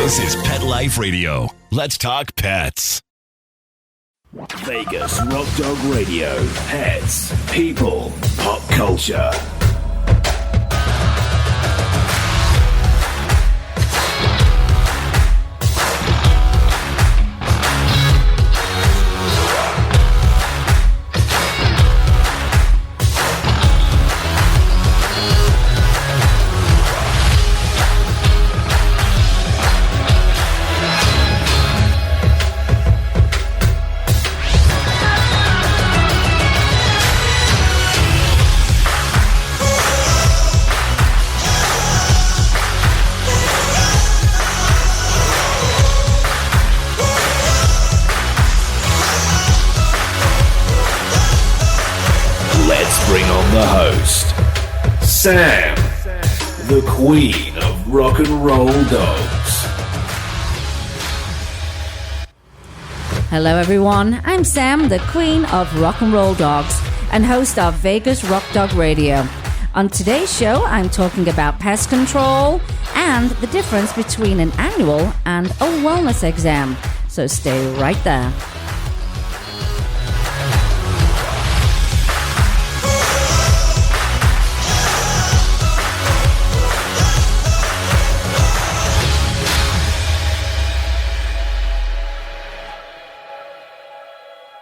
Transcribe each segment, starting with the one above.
This is Pet Life Radio. Let's talk pets. Vegas Rock Dog Radio. Pets, people, pop culture. Bring on the host, Sam, the queen of rock and roll dogs. Hello everyone, I'm Sam, the queen of rock and roll dogs and host of Vegas Rock Dog Radio. On today's show, I'm talking about pest control and the difference between an annual and a wellness exam. So stay right there.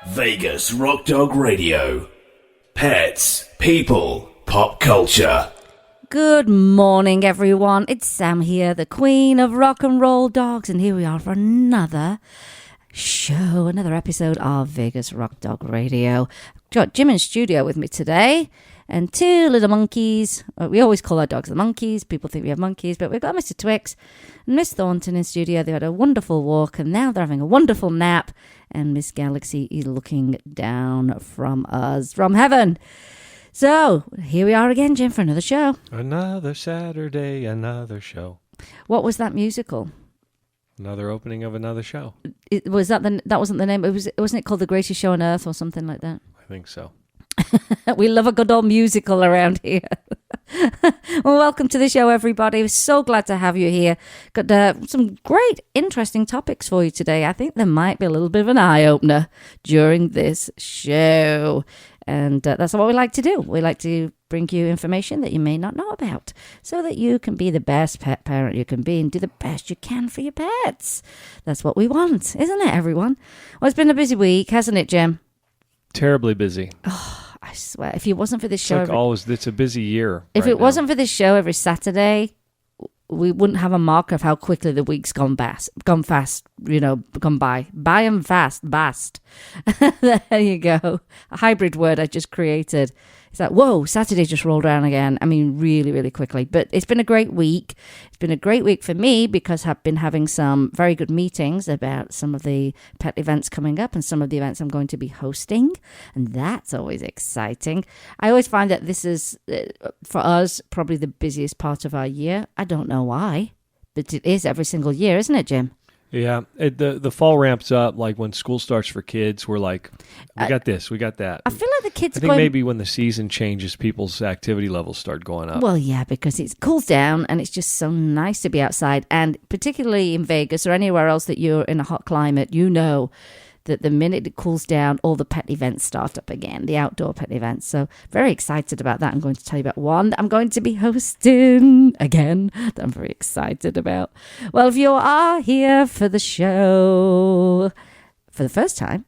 Vegas Rock Dog Radio. Pets, people, pop culture. Good morning, everyone. It's Sam here, the queen of rock and roll dogs, and here we are for another show, another episode of Vegas Rock Dog Radio. I've got Jim in studio with me today, and two little monkeys. We always call our dogs the monkeys. People think we have monkeys, but we've got Mr. Twix and Miss Thornton in studio. They had a wonderful walk, and now they're having a wonderful nap. And Miss Galaxy is looking down from us, from heaven. So, here we are again, Jim, for another show. Another Saturday, another show. What was that musical? Another opening of another show. That wasn't the name. Wasn't it called The Greatest Show on Earth or something like that? I think so. We love a good old musical around here. Well, welcome to the show, everybody. We're so glad to have you here. Got some great, interesting topics for you today. I think there might be a little bit of an eye-opener during this show. And that's what we like to do. We like to bring you information that you may not know about so that you can be the best pet parent you can be and do the best you can for your pets. That's what we want, isn't it, everyone? Well, it's been a busy week, hasn't it, Jim? Terribly busy. Oh, I swear, if it wasn't for this show... It's a busy year. If it wasn't for this show every Saturday, we wouldn't have a marker of how quickly the week's gone by, and fast. There you go. A hybrid word I just created. It's like, whoa, Saturday just rolled around again. I mean, really, really quickly. But it's been a great week. It's been a great week for me because I've been having some very good meetings about some of the pet events coming up and some of the events I'm going to be hosting. And that's always exciting. I always find that this is, for us, probably the busiest part of our year. I don't know why, but it is every single year, isn't it, Jim? Yeah, the fall ramps up. Like when school starts for kids, we're like, we got this, we got that. I feel like the kids. I think maybe when the season changes, people's activity levels start going up. Well, yeah, because it cools down and it's just so nice to be outside. And particularly in Vegas or anywhere else that you're in a hot climate, you know that the minute it cools down, all the pet events start up again, the outdoor pet events. So very excited about that. I'm going to tell you about one that I'm going to be hosting again that I'm very excited about. Well, if you are here for the show for the first time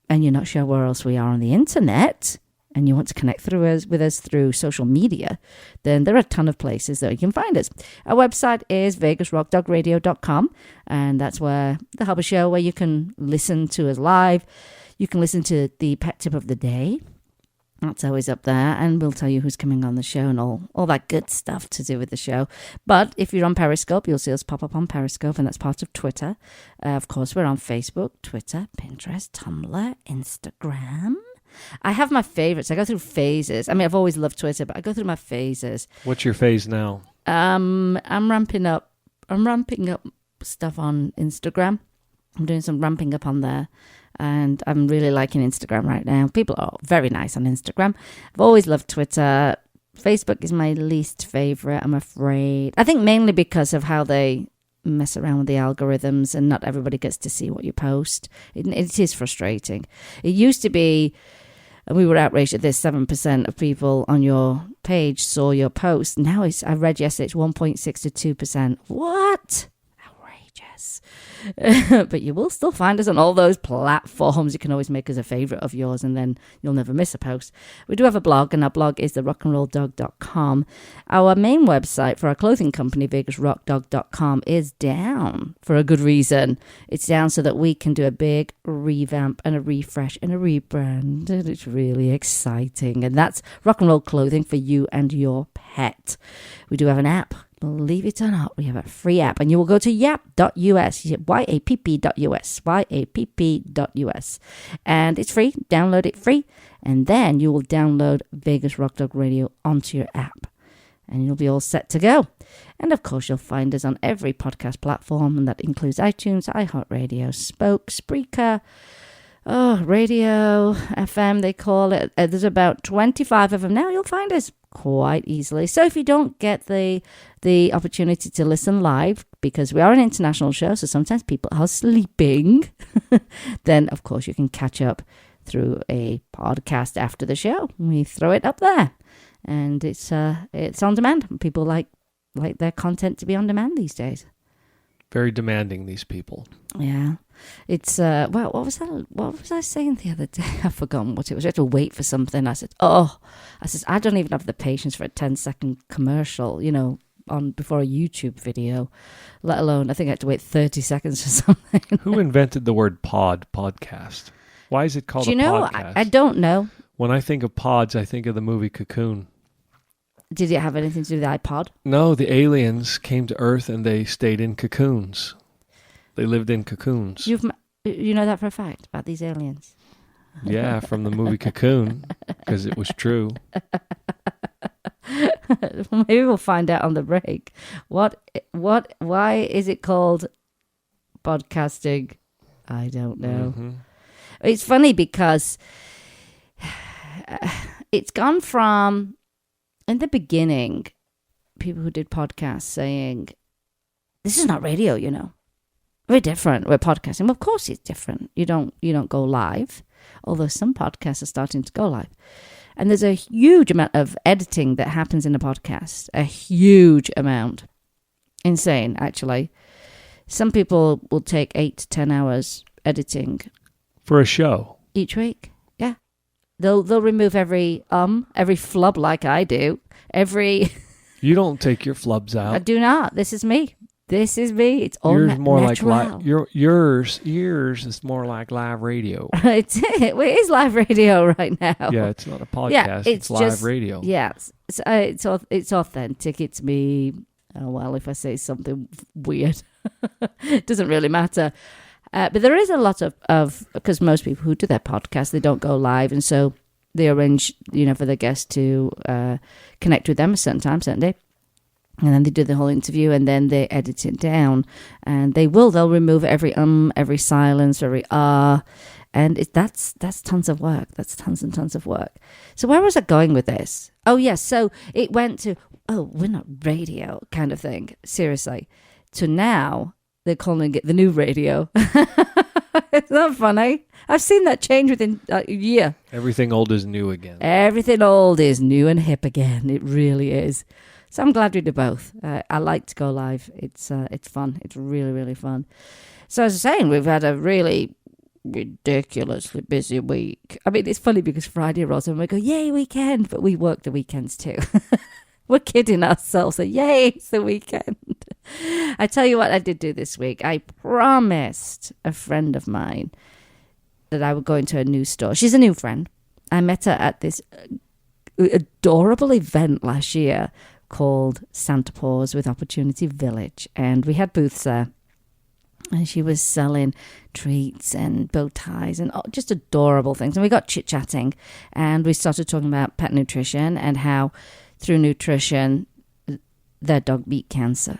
and you're not sure where else we are on the internet and you want to connect with us through social media, then there are a ton of places that you can find us. Our website is vegasrockdogradio.com, and that's where the hub show where you can listen to us live. You can listen to the pet tip of the day. That's always up there, and we'll tell you who's coming on the show and all that good stuff to do with the show. But if you're on Periscope, you'll see us pop up on Periscope, and that's part of Twitter. Of course, we're on Facebook, Twitter, Pinterest, Tumblr, Instagram. I have my favorites. I go through phases. I mean, I've always loved Twitter, but I go through my phases. What's your phase now? I'm ramping up stuff on Instagram. I'm doing some ramping up on there, and I'm really liking Instagram right now. People are very nice on Instagram. I've always loved Twitter. Facebook is my least favorite, I'm afraid. I think mainly because of how they mess around with the algorithms, and not everybody gets to see what you post. It is frustrating. It used to be, and we were outraged at this, 7% of people on your page saw your post. Now I read yesterday it's 1.6 to 2%. What? Outrageous. But you will still find us on all those platforms. You can always make us a favourite of yours, and then you'll never miss a post. We do have a blog, and our blog is therockandrolldog.com. Our main website for our clothing company, vegasrockdog.com, is down for a good reason. It's down so that we can do a big revamp and a refresh and a rebrand, and it's really exciting. And that's rock and roll clothing for you and your pet. We do have an app. Believe it or not, we have a free app, and you will go to yapp.us, yapp.us, and it's free. Download it free, and then you will download Vegas Rock Dog Radio onto your app, and you'll be all set to go. And of course, you'll find us on every podcast platform, and that includes iTunes, iHeartRadio, Spoke, Spreaker, Radio, FM, they call it. There's about 25 of them now. You'll find us quite easily. So if you don't get the opportunity to listen live, because we are an international show, so sometimes people are sleeping, then of course you can catch up through a podcast after the show. We throw it up there, and it's on demand. People like their content to be on demand these days. Very demanding, these people. Yeah. It's, what was that? What was I saying the other day? I've forgotten what it was. We had to wait for something. I said, I don't even have the patience for a 10-second commercial, before a YouTube video, let alone, I think I had to wait 30 seconds for something. Who invented the word podcast? Why is it called a podcast? I don't know. When I think of pods, I think of the movie Cocoon. Did it have anything to do with the iPod? No, the aliens came to Earth and they stayed in cocoons. They lived in cocoons. You know that for a fact about these aliens? Yeah, from the movie Cocoon, because it was true. Maybe we'll find out on the break. Why is it called podcasting? I don't know. Mm-hmm. It's funny because it's gone from, in the beginning, people who did podcasts saying, this is not radio, We're different. We're podcasting. Well, of course it's different. You don't go live, although some podcasts are starting to go live. And there's a huge amount of editing that happens in a podcast. A huge amount. Insane, actually. Some people will take 8 to 10 hours editing. For a show? Each week, yeah. They'll remove every flub like I do. You don't take your flubs out. I do not. This is me. It's all yours more natural. Like yours is more like live radio. It is live radio right now. Yeah, it's not a podcast. Yeah, it's live radio. Yes, it's authentic. It's me. Oh well, if I say something weird, it doesn't really matter. But there is a lot of because most people who do their podcast, they don't go live, and so they arrange for the guest to connect with them a certain time, certain day. And then they do the whole interview, and then they edit it down, and they'll remove every every silence, every and that's tons of work. That's tons and tons of work. So where was I going with this? Oh yes, so it went to we're not radio kind of thing. Seriously, to now they're calling it the new radio. It's not funny. I've seen that change within a year. Everything old is new again. Everything old is new and hip again. It really is. So I'm glad we do both. I like to go live. It's fun. It's really, really fun. So as I was saying, we've had a really ridiculously busy week. I mean, it's funny because Friday rolls and we go, yay, weekend. But we work the weekends too. We're kidding ourselves. So yay, it's the weekend. I tell you what I did do this week. I promised a friend of mine that I would go into a new store. She's a new friend. I met her at this adorable event last year called Santa Paws with Opportunity Village, and we had booths there, and she was selling treats and bow ties and just adorable things, and we got chit-chatting, and we started talking about pet nutrition and how through nutrition their dog beat cancer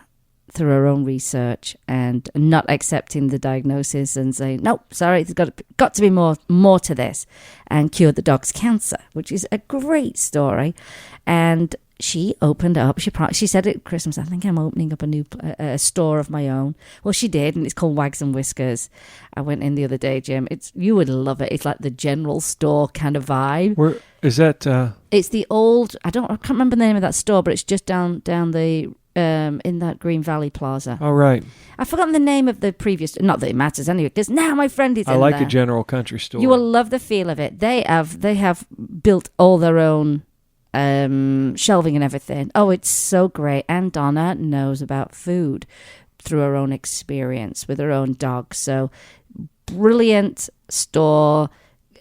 through her own research, and not accepting the diagnosis and saying, nope, sorry, there's got to be more to this, and cured the dog's cancer, which is a great story. And she opened up. She said at Christmas, I think I'm opening up a new store of my own. Well, she did, and it's called Wags and Whiskers. I went in the other day, Jim. You would love it. It's like the general store kind of vibe. Where is that? It's the old. I can't remember the name of that store, but it's just down the in that Green Valley Plaza. Oh, right. I've forgotten the name of the previous. Not that it matters anyway, because now my friend is. I like a general country store. You will love the feel of it. They have built all their own shelving and everything. Oh, it's so great. And Donna knows about food through her own experience with her own dog. So brilliant store,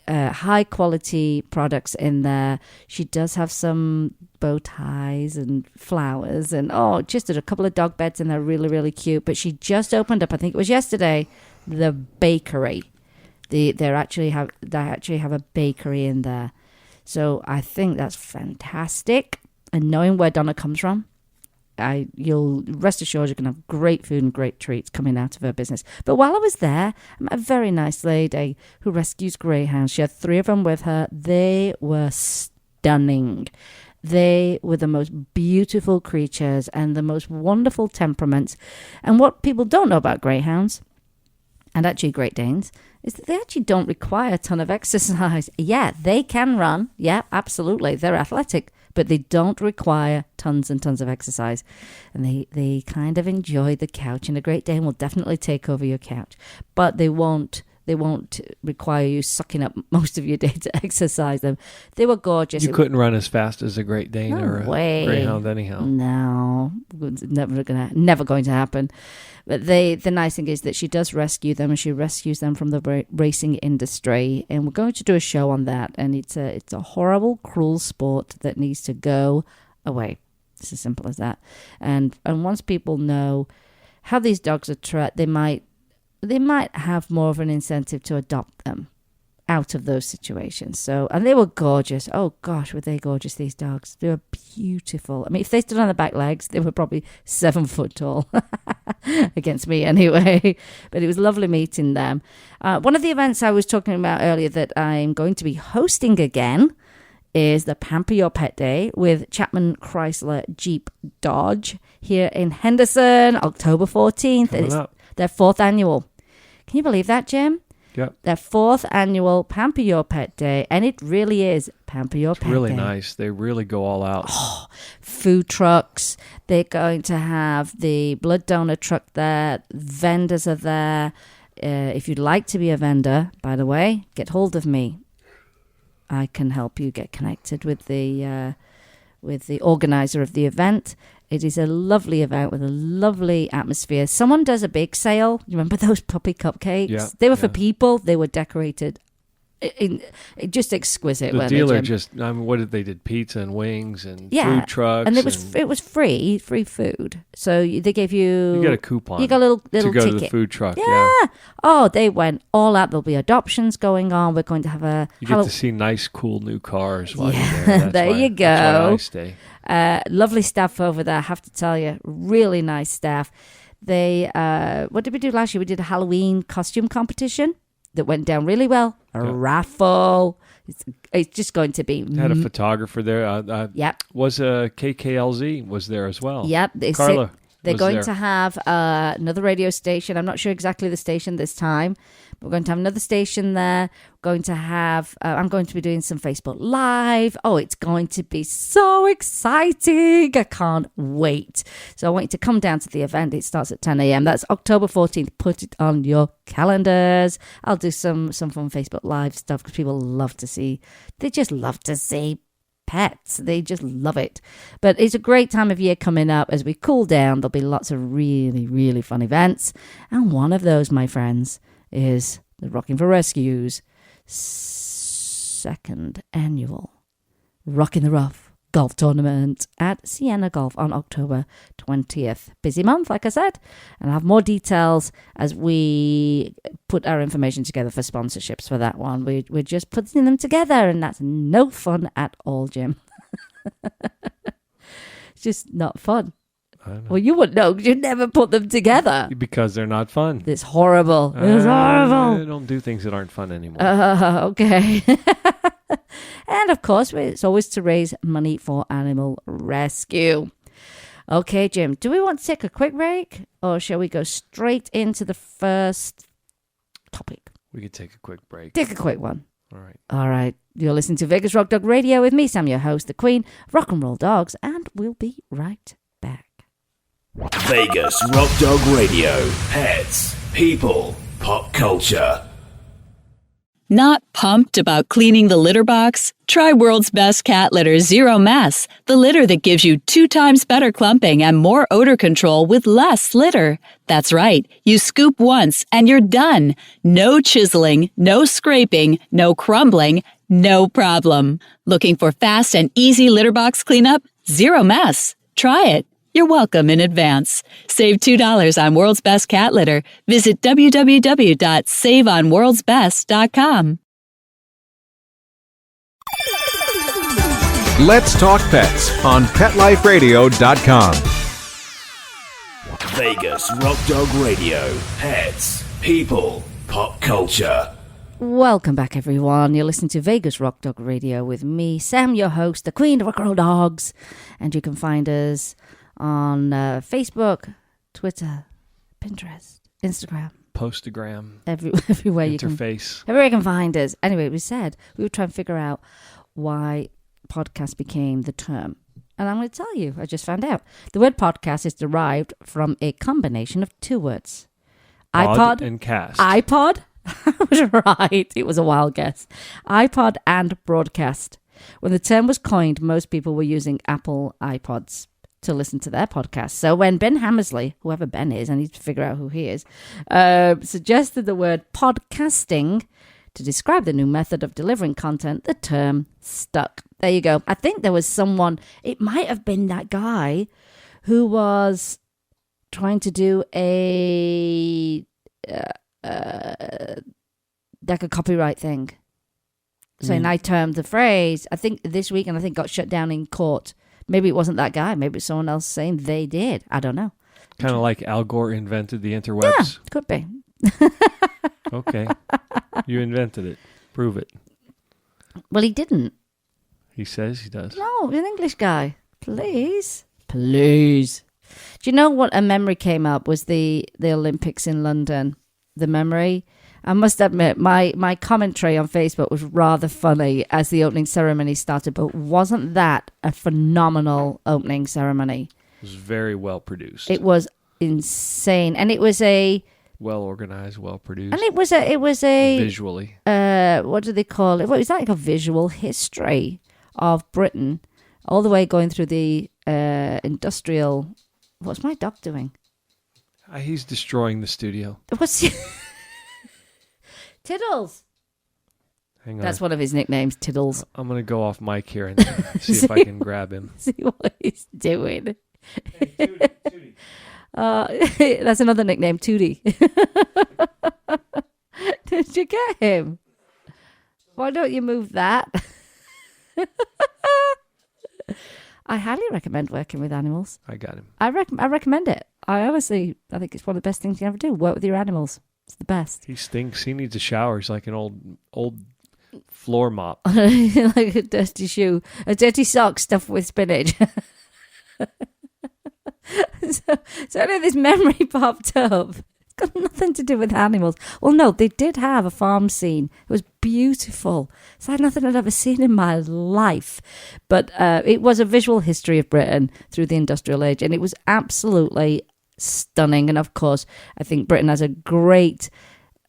high quality products in there. She does have some bow ties and flowers and just a couple of dog beds in there, really, really cute. But she just opened up, I think it was yesterday, the bakery. They actually have a bakery in there. So I think that's fantastic. And knowing where Donna comes from, you'll rest assured you're going to have great food and great treats coming out of her business. But while I was there, I met a very nice lady who rescues greyhounds. She had 3 of them with her. They were stunning. They were the most beautiful creatures and the most wonderful temperaments. And what people don't know about greyhounds, and actually Great Danes, is that they actually don't require a ton of exercise. Yeah, they can run. Yeah, absolutely. They're athletic, but they don't require tons and tons of exercise. And they kind of enjoy the couch. And a Great Dane will definitely take over your couch. But they won't require you sucking up most of your day to exercise them. They were gorgeous. You couldn't run as fast as a Great Dane or a Greyhound anyhow. No, it's never going to happen. But the nice thing is that she does rescue them, and she rescues them from the racing industry. And we're going to do a show on that. And it's a horrible, cruel sport that needs to go away. It's as simple as that. And once people know how these dogs are treated, they might have more of an incentive to adopt them out of those situations. So, and they were gorgeous. Oh gosh, were they gorgeous, these dogs. They were beautiful. I mean, if they stood on their back legs, they were probably 7 foot tall. Against me anyway. But it was lovely meeting them. One of the events I was talking about earlier that I'm going to be hosting again is the Pamper Your Pet Day with Chapman Chrysler Jeep Dodge here in Henderson, October 14th. It's their 4th annual. Can you believe that, Jim? Yep. Their 4th annual Pamper Your Pet Day, and it really is Pamper Your Pet Day. It's really nice. They really go all out. Oh, food trucks. They're going to have the blood donor truck there. Vendors are there. If you'd like to be a vendor, by the way, get hold of me. I can help you get connected with the organizer of the event. It is a lovely event with a lovely atmosphere. Someone does a bake sale. You remember those puppy cupcakes? Yeah, they were for people. They were decorated. Just exquisite. The dealer what did they did? Pizza and wings and food trucks. And it was free food. So they gave you get a coupon. You got a little to go ticket. to the food truck. Yeah. Oh, they went all out. There'll be adoptions going on. We're going to have you get to see nice, cool new cars while you're there. There you go. That's why I stay. Lovely staff over there, I have to tell you. Really nice staff. They what did we do last year? We did a Halloween costume competition that went down really well. A raffle. It's just going to be. Had a photographer there. Yep. Was KKLZ was there as well. Yep. Carla. They're going to have another radio station. I'm not sure exactly the station this time. But we're going to have another station there. We're going to have. I'm going to be doing some Facebook Live. Oh, it's going to be so exciting! I can't wait. So I want you to come down to the event. It starts at 10 a.m. That's October 14th. Put it on your calendars. I'll do some fun Facebook Live stuff because people love to see. They just love to see pets. They just love it. But it's a great time of year coming up as we cool down. There'll be lots of really, really fun events. And one of those, my friends, is the Rocking for Rescue's 2nd annual Rockin' the Rough golf tournament at Sienna Golf on October 20th. Busy month, like I said. And I'll have more details as we put our information together for sponsorships for that one. We're just putting them together, and that's no fun at all, Jim. It's just not fun. Well, you wouldn't know because you never put them together. Because they're not fun. It's horrible. It's horrible. I don't do things that aren't fun anymore. Okay. And of course, it's always to raise money for animal rescue. Okay, Jim, do we want to take a quick break or shall we go straight into the first topic? We could take a quick break. Take a quick one. All right. You're listening to Vegas Rock Dog Radio with me, Sam, your host, the Queen of Rock and Roll Dogs, and we'll be right back. Vegas Rock Dog Radio. Pets, people, pop culture. Not pumped about cleaning the litter box? Try World's Best Cat Litter Zero Mess, the litter that gives you 2 times better clumping and more odor control with less litter. That's right. You scoop once and you're done. No chiseling, no scraping, no crumbling, no problem. Looking for fast and easy litter box cleanup? Zero Mess. Try it. You're welcome in advance. Save $2 on World's Best Cat Litter. Visit www.saveonworldsbest.com. Let's Talk Pets on PetLifeRadio.com. Vegas Rock Dog Radio. Pets, people, pop culture. Welcome back, everyone. You're listening to Vegas Rock Dog Radio with me, Sam, your host, the Queen of Rock and Roll Dogs. And you can find us on Facebook, Twitter, Pinterest, Instagram. Postagram. Everywhere you can. Interface. Everywhere you can find us. Anyway, we said we would try and figure out why podcast became the term. And I'm going to tell you, I just found out. The word podcast is derived from a combination of 2 words. iPod and cast. iPod? I was right. It was a wild guess. iPod and broadcast. When the term was coined, most people were using Apple iPods to listen to their podcast. So when Ben Hammersley, whoever Ben is, I need to figure out who he is, suggested the word podcasting to describe the new method of delivering content, the term stuck. There you go. I think there was someone, it might have been that guy who was trying to do like a copyright thing. Saying I termed the phrase, I think this week, and I think got shut down in court. Maybe it wasn't that guy. Maybe it's someone else saying they did. I don't know. Kind of like Al Gore invented the interwebs. Yeah, could be. Okay. You invented it. Prove it. Well, he didn't. He says he does. No, he's an English guy. Please. Please. Do you know what a memory came up was the Olympics in London? The memory. I must admit, my commentary on Facebook was rather funny as the opening ceremony started, but wasn't that a phenomenal opening ceremony? It was very well produced. It was insane. And it was a... well organized, well produced. And it was a visually. What do they call it? Well, it's like a visual history of Britain, all the way going through the industrial... What's my dog doing? He's destroying the studio. What's... Tiddles. Hang on. That's one of his nicknames, Tiddles. I'm going to go off mic here and see if I can grab him. See what he's doing. Hey, Tootie. That's another nickname, Tootie. Did you get him? Why don't you move that? I highly recommend working with animals. I got him. I recommend it. I think it's one of the best things you can ever do. Work with your animals. It's the best. He stinks. He needs a shower. He's like an old floor mop. Like a dirty shoe. A dirty sock stuffed with spinach. So anyway, this memory popped up. It's got nothing to do with animals. Well, no, they did have a farm scene. It was beautiful. It's like nothing I'd ever seen in my life. But it was a visual history of Britain through the industrial age, and it was absolutely stunning. And of course, I think Britain has a great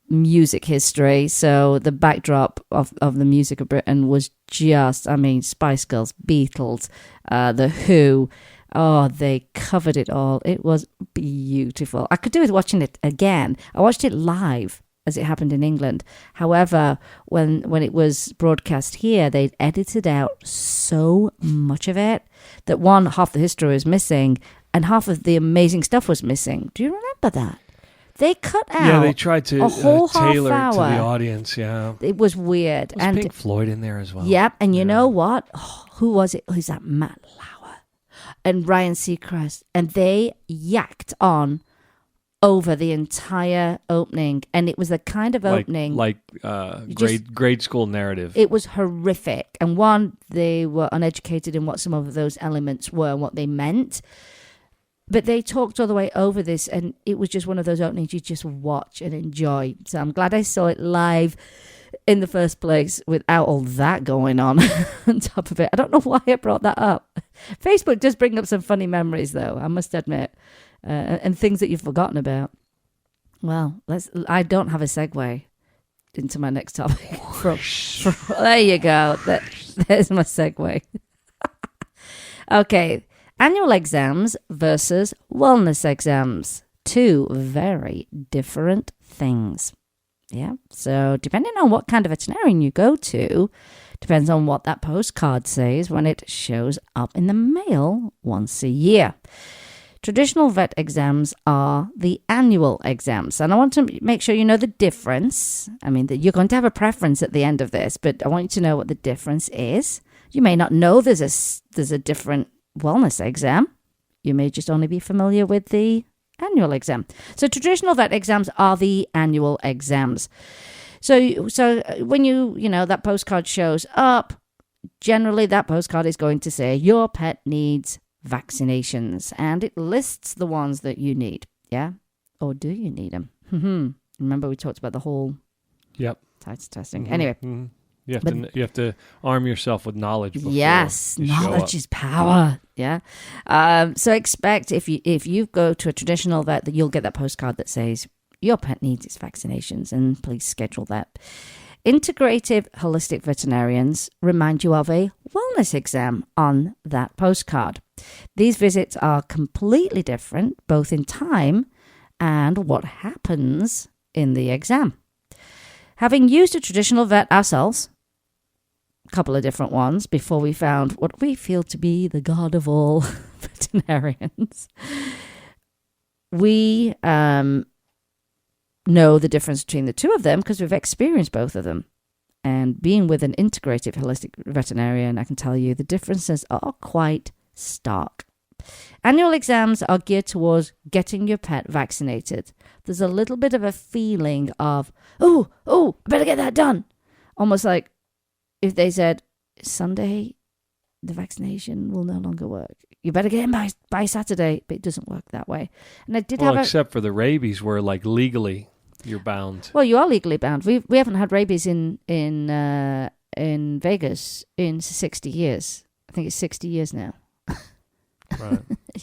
music history. So the backdrop of the music of Britain was just, I mean, Spice Girls, Beatles, The Who. Oh, they covered it all. It was beautiful. I could do with watching it again. I watched it live as it happened in England. However, when it was broadcast here, they'd edited out so much of it that half the history was missing and half of the amazing stuff was missing. Do you remember that? They cut out. Yeah, they tried to a whole tailor half it to hour. the audience. Yeah, it was weird. Was Pink Floyd in there as well? Yep, and you know what? Oh, who was it? Who's that? Matt Lauer and Ryan Seacrest, and they yacked on over the entire opening, and it was the kind of opening grade school narrative. It was horrific. And one, they were uneducated in what some of those elements were and what they meant. But they talked all the way over this, and it was just one of those openings you just watch and enjoy. So I'm glad I saw it live in the first place without all that going on on top of it. I don't know why I brought that up. Facebook does bring up some funny memories, though, I must admit. And things that you've forgotten about. Well, I don't have a segue into my next topic. There you go. There's my segue. Okay. Annual exams versus wellness exams. Two very different things. Yeah. So depending on what kind of veterinarian you go to, depends on what that postcard says when it shows up in the mail once a year. Traditional vet exams are the annual exams. And I want to make sure you know the difference. I mean, you're going to have a preference at the end of this, but I want you to know what the difference is. You may not know there's a different wellness exam. You may just only be familiar with the annual exam. So traditional vet exams are the annual exams. So when that postcard shows up, generally that postcard is going to say your pet needs vaccinations, and it lists the ones that you need. Yeah, or do you need them? Remember we talked about the whole titer testing. Anyway, you have to arm yourself with knowledge. Yes, knowledge is power. Yeah. So expect if you go to a traditional vet that you'll get that postcard that says your pet needs its vaccinations, and please schedule that. Integrative holistic veterinarians remind you of a wellness exam on that postcard. These visits are completely different, both in time and what happens in the exam. Having used a traditional vet ourselves, a couple of different ones, before we found what we feel to be the god of all veterinarians, we know the difference between the two of them because we've experienced both of them. And being with an integrative holistic veterinarian, I can tell you the differences are quite stark. Annual exams are geared towards getting your pet vaccinated. There's a little bit of a feeling of, oh, I better get that done. Almost like if they said, Sunday, the vaccination will no longer work. You better get in by Saturday, but it doesn't work that way. And I did except for the rabies, where like legally you're bound. Well, you are legally bound. We haven't had rabies in Vegas in 60 years. I think it's 60 years now. Right.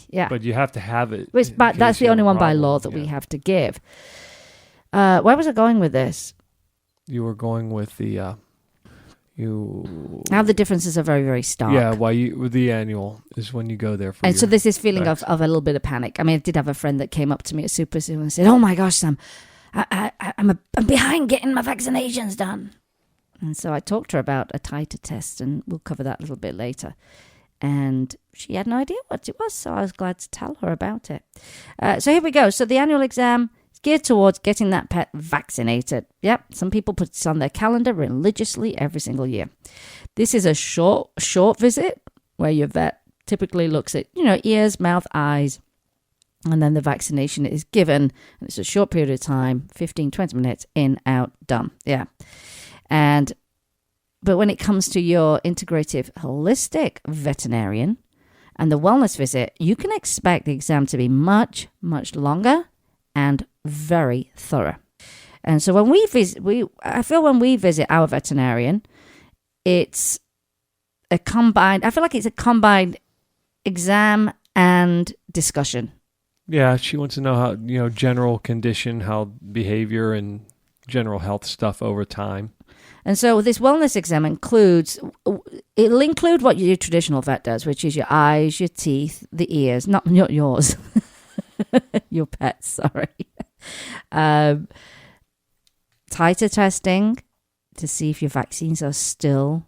Yeah. But you have to have it. But that's the only one by law that we have to give. Where was I going with this? You were going with the Now the differences are very, very stark. Yeah, with the annual is when you go there for. And so there's this feeling of a little bit of panic. I mean, I did have a friend that came up to me at Super Zoo and said, "Oh my gosh, Sam, I'm behind getting my vaccinations done." And so I talked to her about a titer test, and we'll cover that a little bit later. And she had no idea what it was, so I was glad to tell her about it. So here we go. So the annual exam is geared towards getting that pet vaccinated. Yep, some people put this on their calendar religiously every single year. This is a short visit where your vet typically looks at, ears, mouth, eyes, and then the vaccination is given. And it's a short period of time, 15, 20 minutes, in, out, done. Yeah. But when it comes to your integrative holistic veterinarian and the wellness visit, you can expect the exam to be much, much longer and very thorough. And so when we visit, I feel when we visit our veterinarian, it's a combined exam and discussion. Yeah, she wants to know how, general condition, how behavior and general health stuff over time. And so this wellness exam it'll include what your traditional vet does, which is your eyes, your teeth, the ears, not yours, your pets, sorry. Titer testing to see if your vaccines are still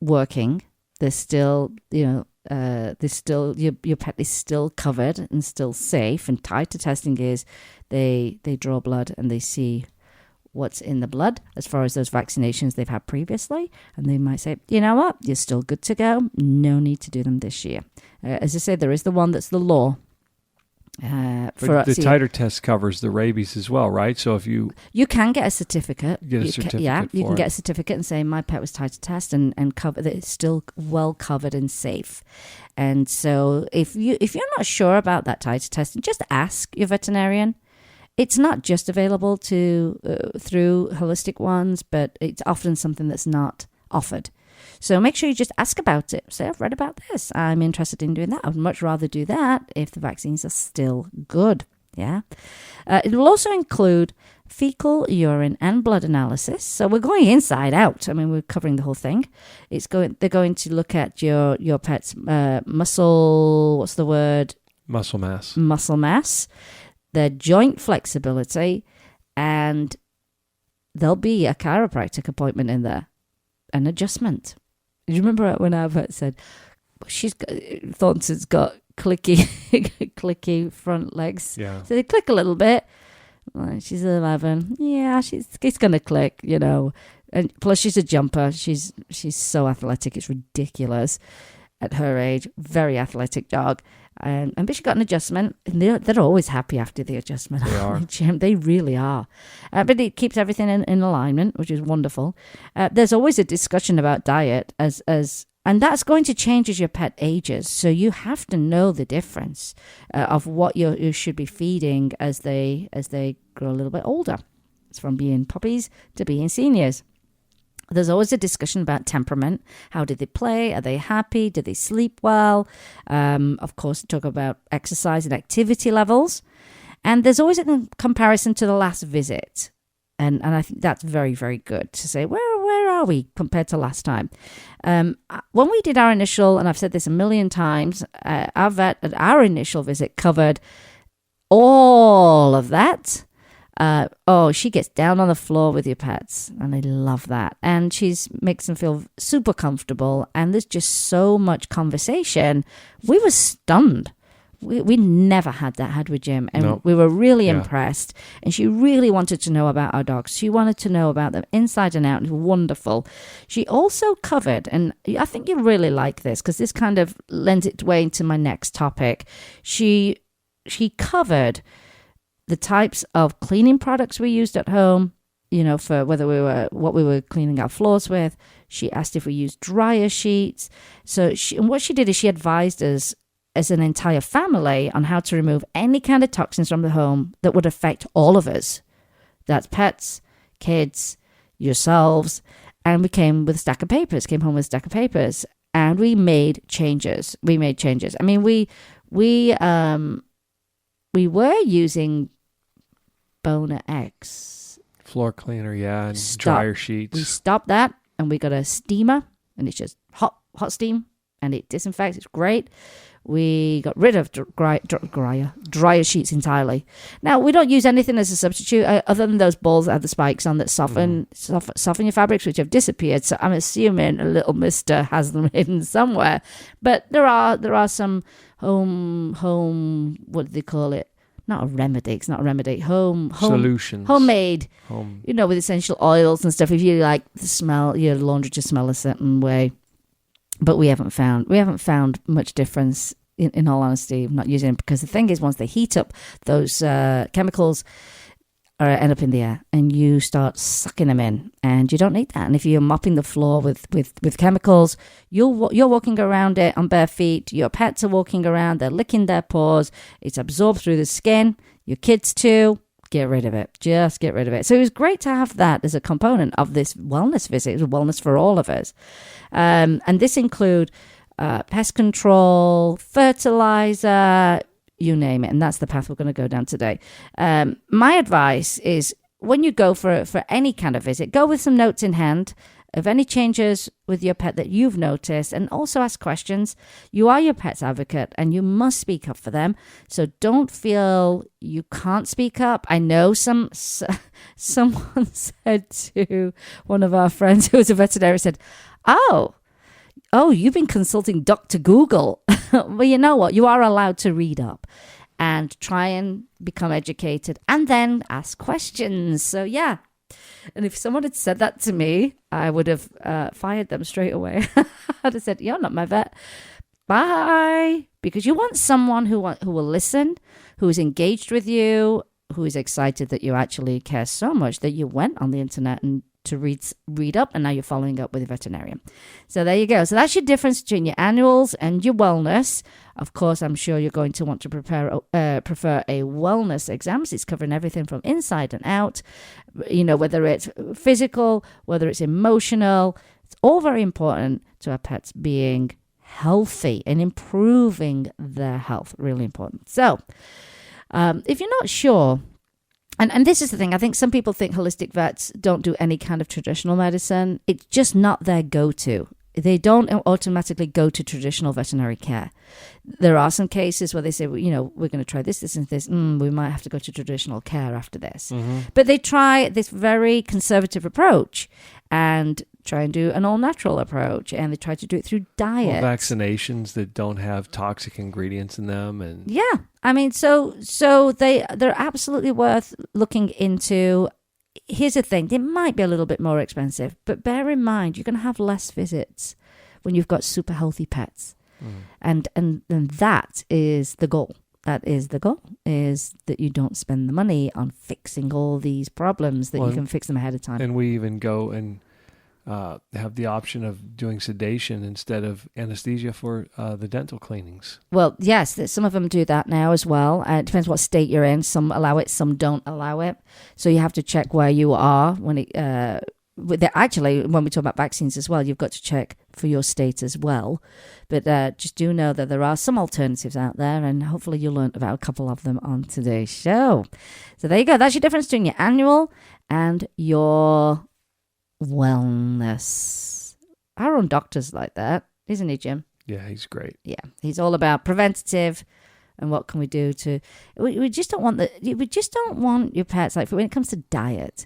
working. They're still, your pet is still covered and still safe. And titer testing is they draw blood and they see what's in the blood as far as those vaccinations they've had previously, and they might say, you know what, you're still good to go, no need to do them this year. As I say, there is the one that's the law, But the titer test covers the rabies as well, right? So if you can get a certificate, you can get a certificate and say my pet was titer test and cover that it's still well covered and safe. And so if you're not sure about that titer testing, just ask your veterinarian. It's not just available through holistic ones, but it's often something that's not offered. So make sure you just ask about it. Say, I've read about this. I'm interested in doing that. I would much rather do that if the vaccines are still good. Yeah. It will also include fecal, urine, and blood analysis. So we're going inside out. I mean, we're covering the whole thing. They're going to look at your pet's muscle. What's the word? Muscle mass. Muscle mass. Their joint flexibility, and there'll be a chiropractic appointment in there. An adjustment. You remember when our vet said Thornton's got clicky front legs? Yeah. So they click a little bit. Well, she's 11. Yeah, it's gonna click, you know. And plus, she's a jumper. She's so athletic. It's ridiculous at her age. Very athletic dog. But she got an adjustment, and they're always happy after the adjustment. They are. They really are. But it keeps everything in alignment, which is wonderful. There's always a discussion about diet, and that's going to change as your pet ages. So you have to know the difference of what you should be feeding as they grow a little bit older. It's from being puppies to being seniors. There's always a discussion about temperament. How did they play? Are they happy? Do they sleep well? Of course, talk about exercise and activity levels. And there's always a comparison to the last visit. And I think that's very, very good to say, where are we compared to last time? When we did our initial, and I've said this a million times, our vet at our initial visit covered all of that. She gets down on the floor with your pets, and I love that. And makes them feel super comfortable, and there's just so much conversation. We were stunned. We never had that, had we, Jim? And we were really impressed. And she really wanted to know about our dogs. She wanted to know about them inside and out. It was wonderful. She also covered, and I think you really like this because this kind of lends its way into my next topic. She covered the types of cleaning products we used at home, you know, for what we were cleaning our floors with. She asked if we used dryer sheets. So what she did is she advised us as an entire family on how to remove any kind of toxins from the home that would affect all of us. That's pets, kids, yourselves. And we came with a stack of papers, came home with a stack of papers, and we made changes. I mean, we were using Bona X floor cleaner, and dryer sheets. We stopped that, and we got a steamer, and it's just hot steam, and it disinfects. It's great. We got rid of dryer sheets entirely. Now, we don't use anything as a substitute other than those balls that have the spikes on that soften your fabrics, which have disappeared. So I'm assuming a little mister has them hidden somewhere. But there are some home, what do they call it? Not a remedy. It's not a remedy. Home solutions. Homemade. You know, with essential oils and stuff. If you like the smell, your laundry to smell a certain way. But we haven't found much difference. In all honesty, I'm not using it because the thing is, once they heat up, those chemicals end up in the air, and you start sucking them in, and you don't need that. And if you're mopping the floor with chemicals, you're walking around it on bare feet. Your pets are walking around; they're licking their paws. It's absorbed through the skin. Your kids too. Get rid of it. Just get rid of it. So it was great to have that as a component of this wellness visit. It was wellness for all of us. And this include pest control, fertilizer, you name it. And that's the path we're going to go down today. My advice is when you go for any kind of visit, go with some notes in hand of any changes with your pet that you've noticed, and also ask questions. You are your pet's advocate, and you must speak up for them. So don't feel you can't speak up. I know someone said to one of our friends who was a veterinarian, said, Oh, you've been consulting Dr. Google. Well, you know what? You are allowed to read up and try and become educated and then ask questions. So, yeah. And if someone had said that to me, I would have fired them straight away. I'd have said, you're not my vet. Bye. Because you want someone who will listen, who is engaged with you, who is excited that you actually care so much that you went on the internet and to read up, and now you're following up with a veterinarian. So there you go. So that's your difference between your annuals and your wellness. Of course, I'm sure you're going to want to prefer a wellness exam. It's covering everything from inside and out, whether it's physical, whether it's emotional. It's all very important to our pets being healthy and improving their health. Really important. So if you're not sure, and this is the thing, I think some people think holistic vets don't do any kind of traditional medicine. It's just not their go-to. They don't automatically go to traditional veterinary care. There are some cases where they say, we're going to try this, and this. We might have to go to traditional care after this. Mm-hmm. But they try this very conservative approach and try and do an all-natural approach, and they try to do it through diet. Well, vaccinations that don't have toxic ingredients in them. And yeah, I mean, so they're absolutely worth looking into. Here's the thing, they might be a little bit more expensive, but bear in mind, you're going to have less visits when you've got super healthy pets. And that is the goal. That is the goal, is that you don't spend the money on fixing all these problems, that you can fix them ahead of time. And we even go and have the option of doing sedation instead of anesthesia for the dental cleanings. Well, yes, some of them do that now as well. It depends what state you're in. Some allow it, some don't allow it. So you have to check where you are when it. Actually, when we talk about vaccines as well, you've got to check for your state as well. But just do know that there are some alternatives out there, and hopefully you learned about a couple of them on today's show. So there you go. That's your difference between your annual and your wellness. Our own doctor's like that, isn't he, Jim? Yeah, he's great. Yeah, he's all about preventative and what can we do to. We just don't want your pets, like when it comes to diet.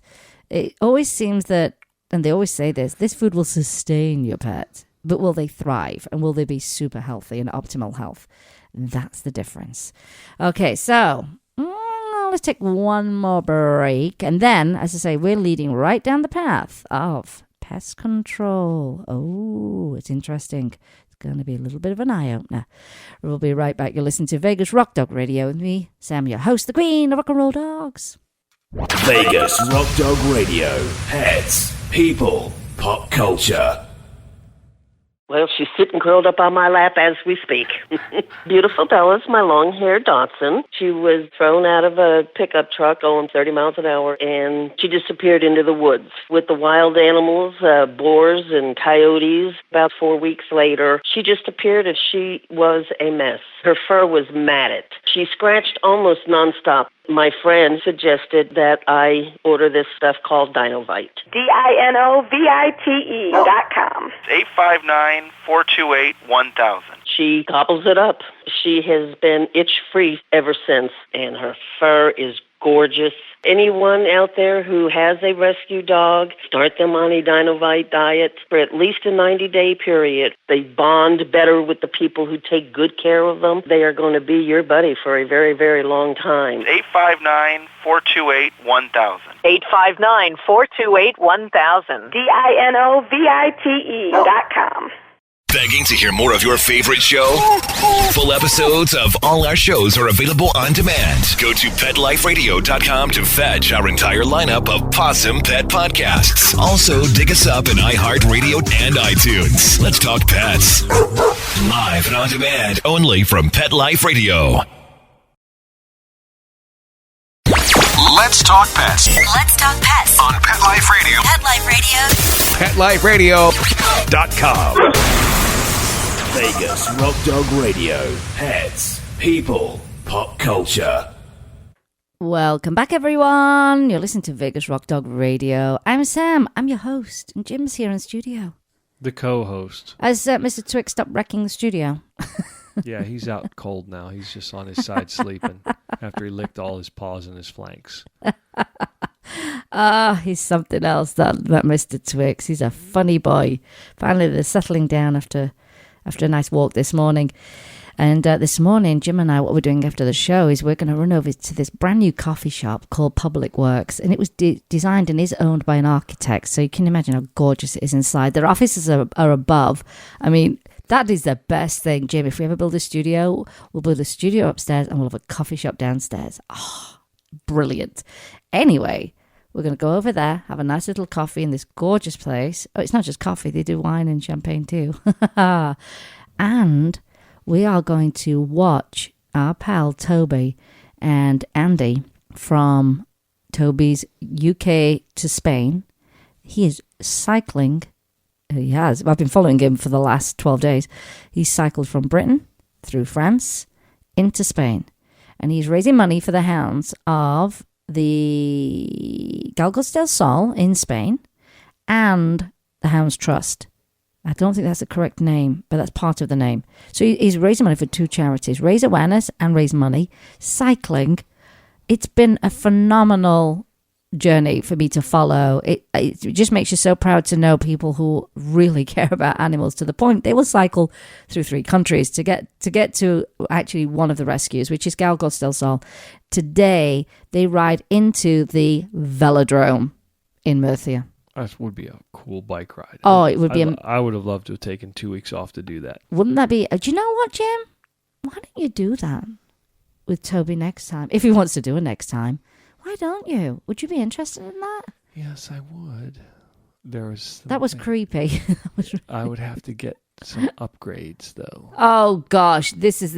It always seems that, and they always say this food will sustain your pet, but will they thrive and will they be super healthy and optimal health? That's the difference. Okay, so let's take one more break. And then, as I say, we're leading right down the path of pest control. Oh, it's interesting. It's going to be a little bit of an eye-opener. We'll be right back. You're listening to Vegas Rock Dog Radio with me, Sam, your host, the queen of rock and roll dogs. Vegas Rock Dog Radio. Pets, people, pop culture. Well, she's sitting curled up on my lap as we speak. Beautiful Bella's my long-haired Dachshund. She was thrown out of a pickup truck going 30 miles an hour, and she disappeared into the woods with the wild animals, boars and coyotes. About 4 weeks later, she just appeared and she was a mess. Her fur was matted. She scratched almost nonstop. My friend suggested that I order this stuff called Dinovite. DINOVITE.com. 859-428-1000. She gobbles it up. She has been itch-free ever since, and her fur is gorgeous. Anyone out there who has a rescue dog, start them on a Dinovite diet for at least a 90-day period. They bond better with the people who take good care of them. They are going to be your buddy for a very, very long time. 859-428-1000. 859-428-1000. DINOVITE.com. Begging to hear more of your favorite show? Full episodes of all our shows are available on demand. Go to PetLifeRadio.com to fetch our entire lineup of Possum Pet podcasts. Also, dig us up in iHeartRadio and iTunes. Let's talk pets. Live and on demand, only from Pet Life Radio. Let's talk pets. Let's talk pets On Pet Life Radio. Pet Life Radio. PetLifeRadio.com. Vegas Rock Dog Radio. Pets, people, pop culture. Welcome back, everyone. You're listening to Vegas Rock Dog Radio. I'm Sam. I'm your host, and Jim's here in studio. The co-host. Has Mr. Twix stopped wrecking the studio? Yeah, he's out cold now. He's just on his side sleeping after he licked all his paws and his flanks. He's something else, that Mr. Twix. He's a funny boy. Finally, they're settling down after a nice walk this morning. And this morning, Jim and I, what we're doing after the show is we're going to run over to this brand new coffee shop called Public Works. And it was designed and is owned by an architect. So you can imagine how gorgeous it is inside. Their offices are above. I mean, That is the best thing, Jim. If we ever build a studio, we'll build a studio upstairs and we'll have a coffee shop downstairs. Oh, brilliant. Anyway, we're going to go over there, have a nice little coffee in this gorgeous place. Oh, it's not just coffee. They do wine and champagne too. And we are going to watch our pal Toby and Andy from Toby's UK to Spain. He is cycling. He has. I've been following him for the last 12 days. He's cycled from Britain through France into Spain. And he's raising money for the hounds of the Galgos del Sol in Spain and the Hounds Trust. I don't think that's the correct name, but that's part of the name. So he's raising money for two charities, raise awareness and raise money. Cycling. It's been a phenomenal journey for me to follow. It just makes you so proud to know people who really care about animals to the point they will cycle through 3 countries to get to actually one of the rescues, which is Galgos del Sol. Today, they ride into the velodrome in Murcia. That would be a cool bike ride. Oh, it would be. I would have loved to have taken 2 weeks off to do that. Wouldn't that be? Do you know what, Jim? Why don't you do that with Toby next time? If he wants to do it next time. Why don't you? Would you be interested in that? Yes, I would. That was creepy. I would have to get some upgrades, though. Oh gosh, this is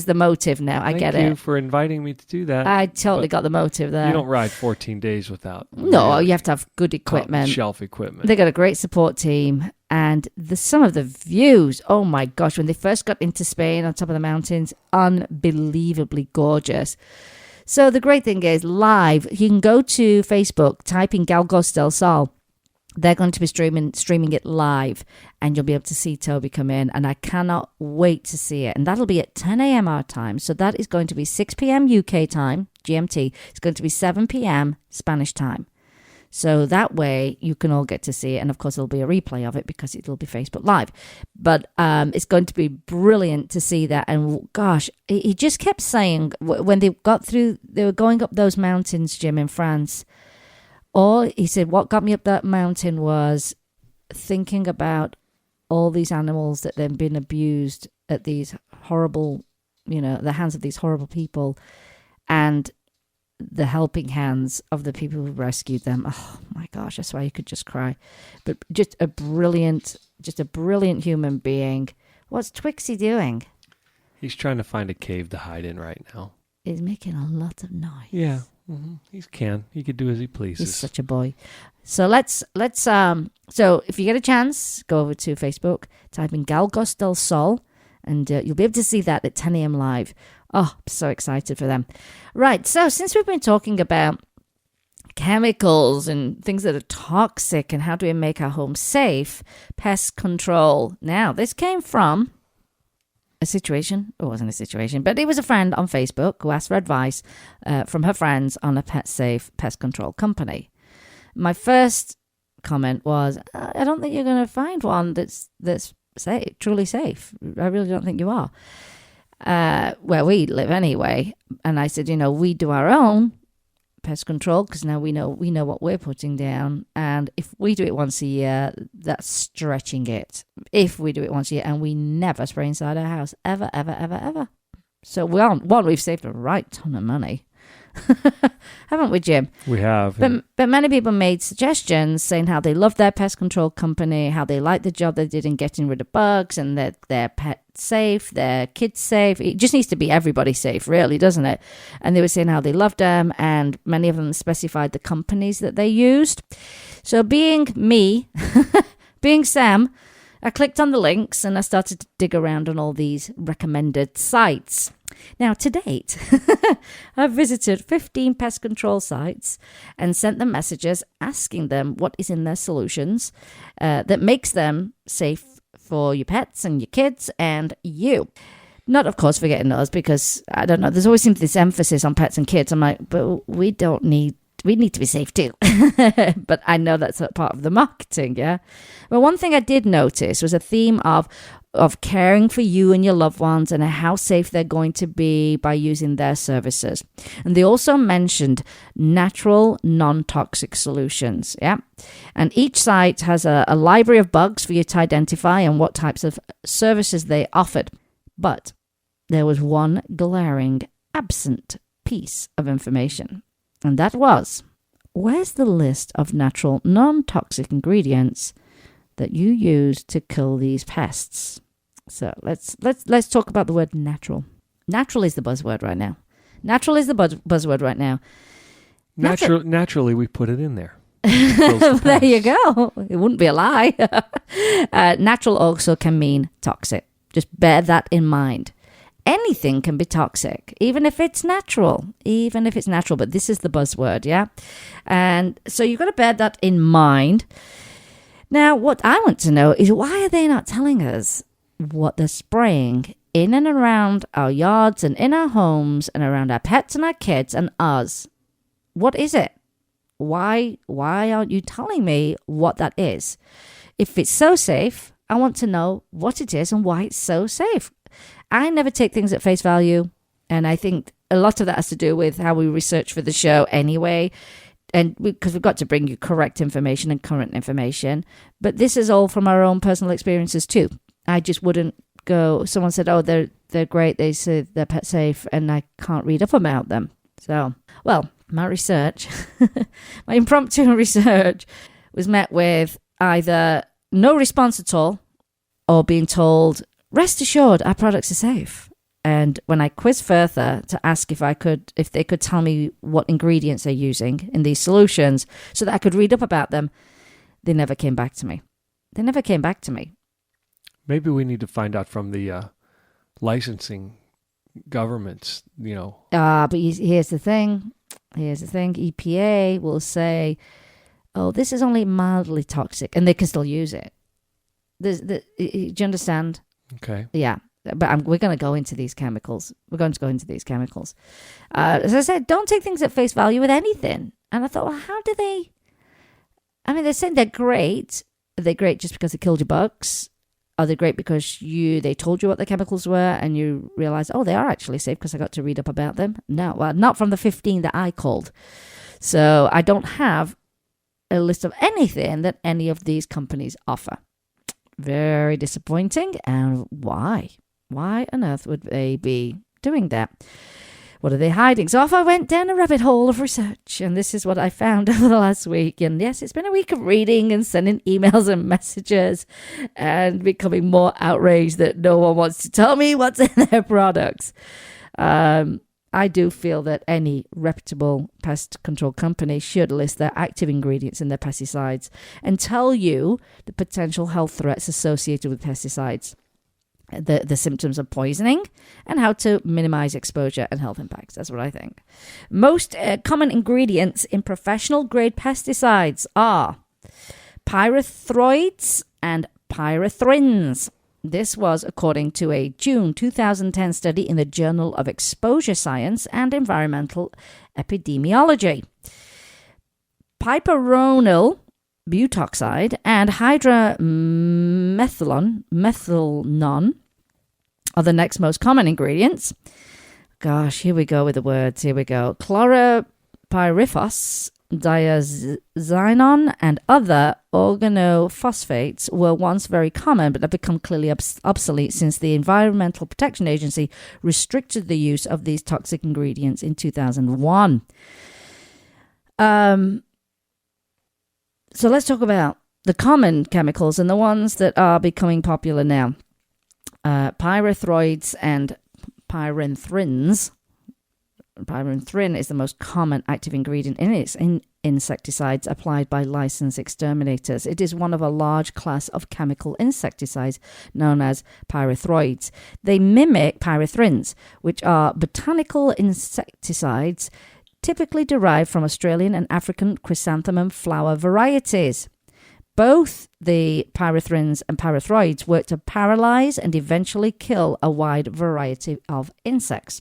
the motive now. I get it. Thank you for inviting me to do that. I totally got the motive there. You don't ride 14 days without. No, you have to have good equipment. Shelf equipment. They got a great support team, and some of the views. Oh my gosh, when they first got into Spain on top of the mountains, unbelievably gorgeous. So the great thing is live. You can go to Facebook, type in Galgos del Sol. They're going to be streaming it live, and you'll be able to see Toby come in, and I cannot wait to see it. And that'll be at 10 a.m. our time, so that is going to be 6 p.m. UK time, GMT. It's going to be 7 p.m. Spanish time. So that way you can all get to see it, and of course there'll be a replay of it because it'll be Facebook Live. But it's going to be brilliant to see that. And gosh, he just kept saying when they were going up those mountains, Jim, in France. He said, what got me up that mountain was thinking about all these animals that then been abused at these horrible, the hands of these horrible people, and the helping hands of the people who rescued them. Oh my gosh, I swear you could just cry. But just a brilliant human being. What's Twixie doing? He's trying to find a cave to hide in right now. He's making a lot of noise. Yeah. Mm-hmm. He could do as he pleases. He's such a boy. So let's so if you get a chance, go over to Facebook, type in Galgos del Sol, and you'll be able to see that at 10 a.m. live. Oh, I'm so excited for them. Right, so since we've been talking about chemicals and things that are toxic and how do we make our home safe, pest control. Now, this came from a situation. It wasn't a situation, but it was a friend on Facebook who asked for advice from her friends on a safe pest control company. My first comment was, I don't think you're going to find one that's safe, truly safe. I really don't think you are. Where we live anyway. And I said, we do our own pest control because now we know what we're putting down. And if we do it once a year, that's stretching it. If we do it once a year, and we never spray inside our house, ever, ever, ever, ever. So we've saved a right ton of money. Haven't we, Jim? We have. But many people made suggestions saying how they love their pest control company, how they like the job they did in getting rid of bugs, and that their pet safe, their kids safe. It just needs to be everybody safe, really, doesn't it? And they were saying how they loved them, and many of them specified the companies that they used. So being me, being Sam, I clicked on the links and I started to dig around on all these recommended sites. Now, to date, I've visited 15 pest control sites and sent them messages asking them what is in their solutions that makes them safe for your pets and your kids and you. Not, of course, forgetting us because, I don't know, there's always seems this emphasis on pets and kids. I'm like, but we need to be safe too. But I know that's a part of the marketing, yeah? But one thing I did notice was a theme of of caring for you and your loved ones and how safe they're going to be by using their services. And they also mentioned natural, non-toxic solutions. Yeah. And each site has a library of bugs for you to identify and what types of services they offered. But there was one glaring absent piece of information. And that was, where's the list of natural, non-toxic ingredients that you use to kill these pests? So let's talk about the word natural. Natural is the buzzword right now. Natural is the buzzword right now. Naturally, we put it in there. There you go. It wouldn't be a lie. Natural also can mean toxic. Just bear that in mind. Anything can be toxic, even if it's natural. But this is the buzzword, yeah? And so you've got to bear that in mind. Now, what I want to know is, why are they not telling us what they're spraying in and around our yards and in our homes and around our pets and our kids and us? What is it? Why aren't you telling me what that is? If it's so safe, I want to know what it is and why it's so safe. I never take things at face value, and I think a lot of that has to do with how we research for the show anyway, and because we've got to bring you correct information and current information. But this is all from our own personal experiences too. I just wouldn't go, someone said, oh, they're great, they say they're pet safe, and I can't read up about them. So, well, my research, my impromptu research was met with either no response at all or being told, rest assured, our products are safe. And when I quizzed further to ask if they could tell me what ingredients they're using in these solutions so that I could read up about them, they never came back to me. Maybe we need to find out from the licensing governments, But here's the thing. EPA will say, oh, this is only mildly toxic, and they can still use it. Do you understand? Okay. Yeah. But we're going to go into these chemicals. As I said, don't take things at face value with anything. And I thought, well, how do they... I mean, they're saying they're great. Are they great just because they killed your bugs? Are they great because they told you what the chemicals were and you realized, oh, they are actually safe because I got to read up about them? No, well, not from the 15 that I called. So I don't have a list of anything that any of these companies offer. Very disappointing. And why? Why on earth would they be doing that? What are they hiding? So off I went down a rabbit hole of research, and this is what I found over the last week. And yes, it's been a week of reading and sending emails and messages and becoming more outraged that no one wants to tell me what's in their products. I do feel that any reputable pest control company should list their active ingredients in their pesticides and tell you the potential health threats associated with pesticides, the symptoms of poisoning, and how to minimize exposure and health impacts. That's what I think. Most common ingredients in professional grade pesticides are pyrethroids and pyrethrins. This was according to a June 2010 study in the Journal of Exposure Science and Environmental Epidemiology. Piperonyl butoxide and hydromethanon are the next most common ingredients. Gosh, here we go with the words. Here we go. Chlorpyrifos, diazinon, and other organophosphates were once very common, but have become clearly obsolete since the Environmental Protection Agency restricted the use of these toxic ingredients in 2001. So let's talk about the common chemicals and the ones that are becoming popular now. Pyrethroids and pyrenthrins. Pyrethrin is the most common active ingredient in insecticides applied by licensed exterminators. It is one of a large class of chemical insecticides known as pyrethroids. They mimic pyrethrins, which are botanical insecticides typically derived from Australian and African chrysanthemum flower varieties. Both the pyrethrins and pyrethroids work to paralyze and eventually kill a wide variety of insects.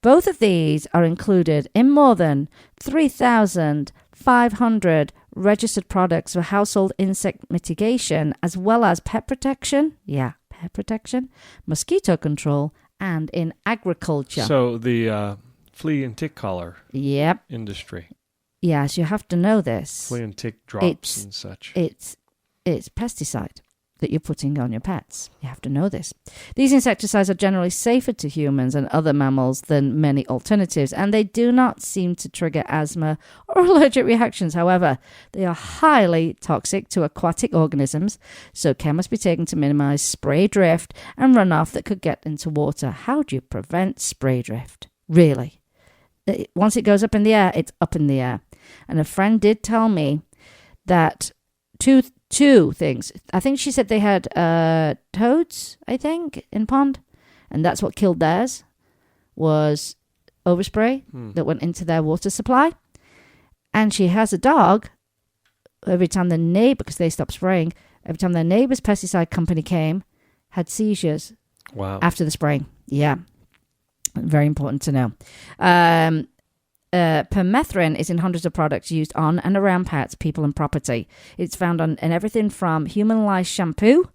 Both of these are included in more than 3,500 registered products for household insect mitigation, as well as pet protection. Yeah, pet protection, mosquito control, and in agriculture. So the flea and tick collar Yep. industry. Yes, you have to know this. Flea and tick drops and such. It's pesticide that you're putting on your pets. You have to know this. These insecticides are generally safer to humans and other mammals than many alternatives, and they do not seem to trigger asthma or allergic reactions. However, they are highly toxic to aquatic organisms, so care must be taken to minimize spray drift and runoff that could get into water. How do you prevent spray drift? Really? Once it goes up in the air, it's up in the air. And a friend did tell me that two things. I think she said they had toads, I think, in pond. And that's what killed theirs, was overspray that went into their water supply. And she has a dog, every time the neighbor, because they stopped spraying, every time their neighbor's pesticide company came, had seizures. Wow. After the spraying. Yeah. Very important to know. Permethrin is in hundreds of products used on and around pets, people, and property. It's found in everything from human lice shampoo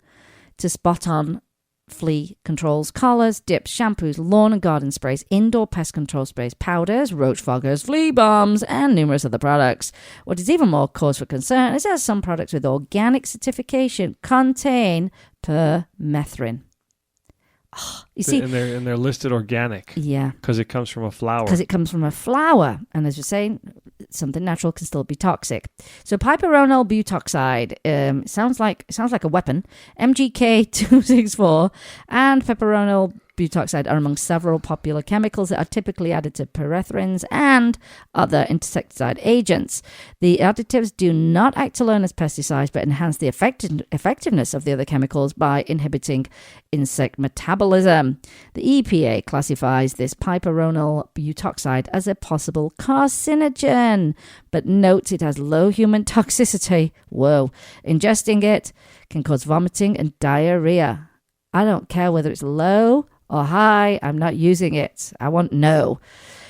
to spot-on flea controls, collars, dips, shampoos, lawn and garden sprays, indoor pest control sprays, powders, roach foggers, flea bombs, and numerous other products. What is even more cause for concern is that some products with organic certification contain permethrin. Oh, you see, and they're listed organic. Yeah. Because it comes from a flower. Because it comes from a flower. And as you're saying, something natural can still be toxic. So piperonal butoxide sounds like a weapon. MGK-264 and piperonal butoxide are among several popular chemicals that are typically added to permethrins and other insecticide agents. The additives do not act alone as pesticides, but enhance the effectiveness of the other chemicals by inhibiting insect metabolism. The EPA classifies this piperonal butoxide as a possible carcinogen, but notes it has low human toxicity. Whoa. Ingesting it can cause vomiting and diarrhea. I don't care whether it's low or high, I'm not using it. I want no.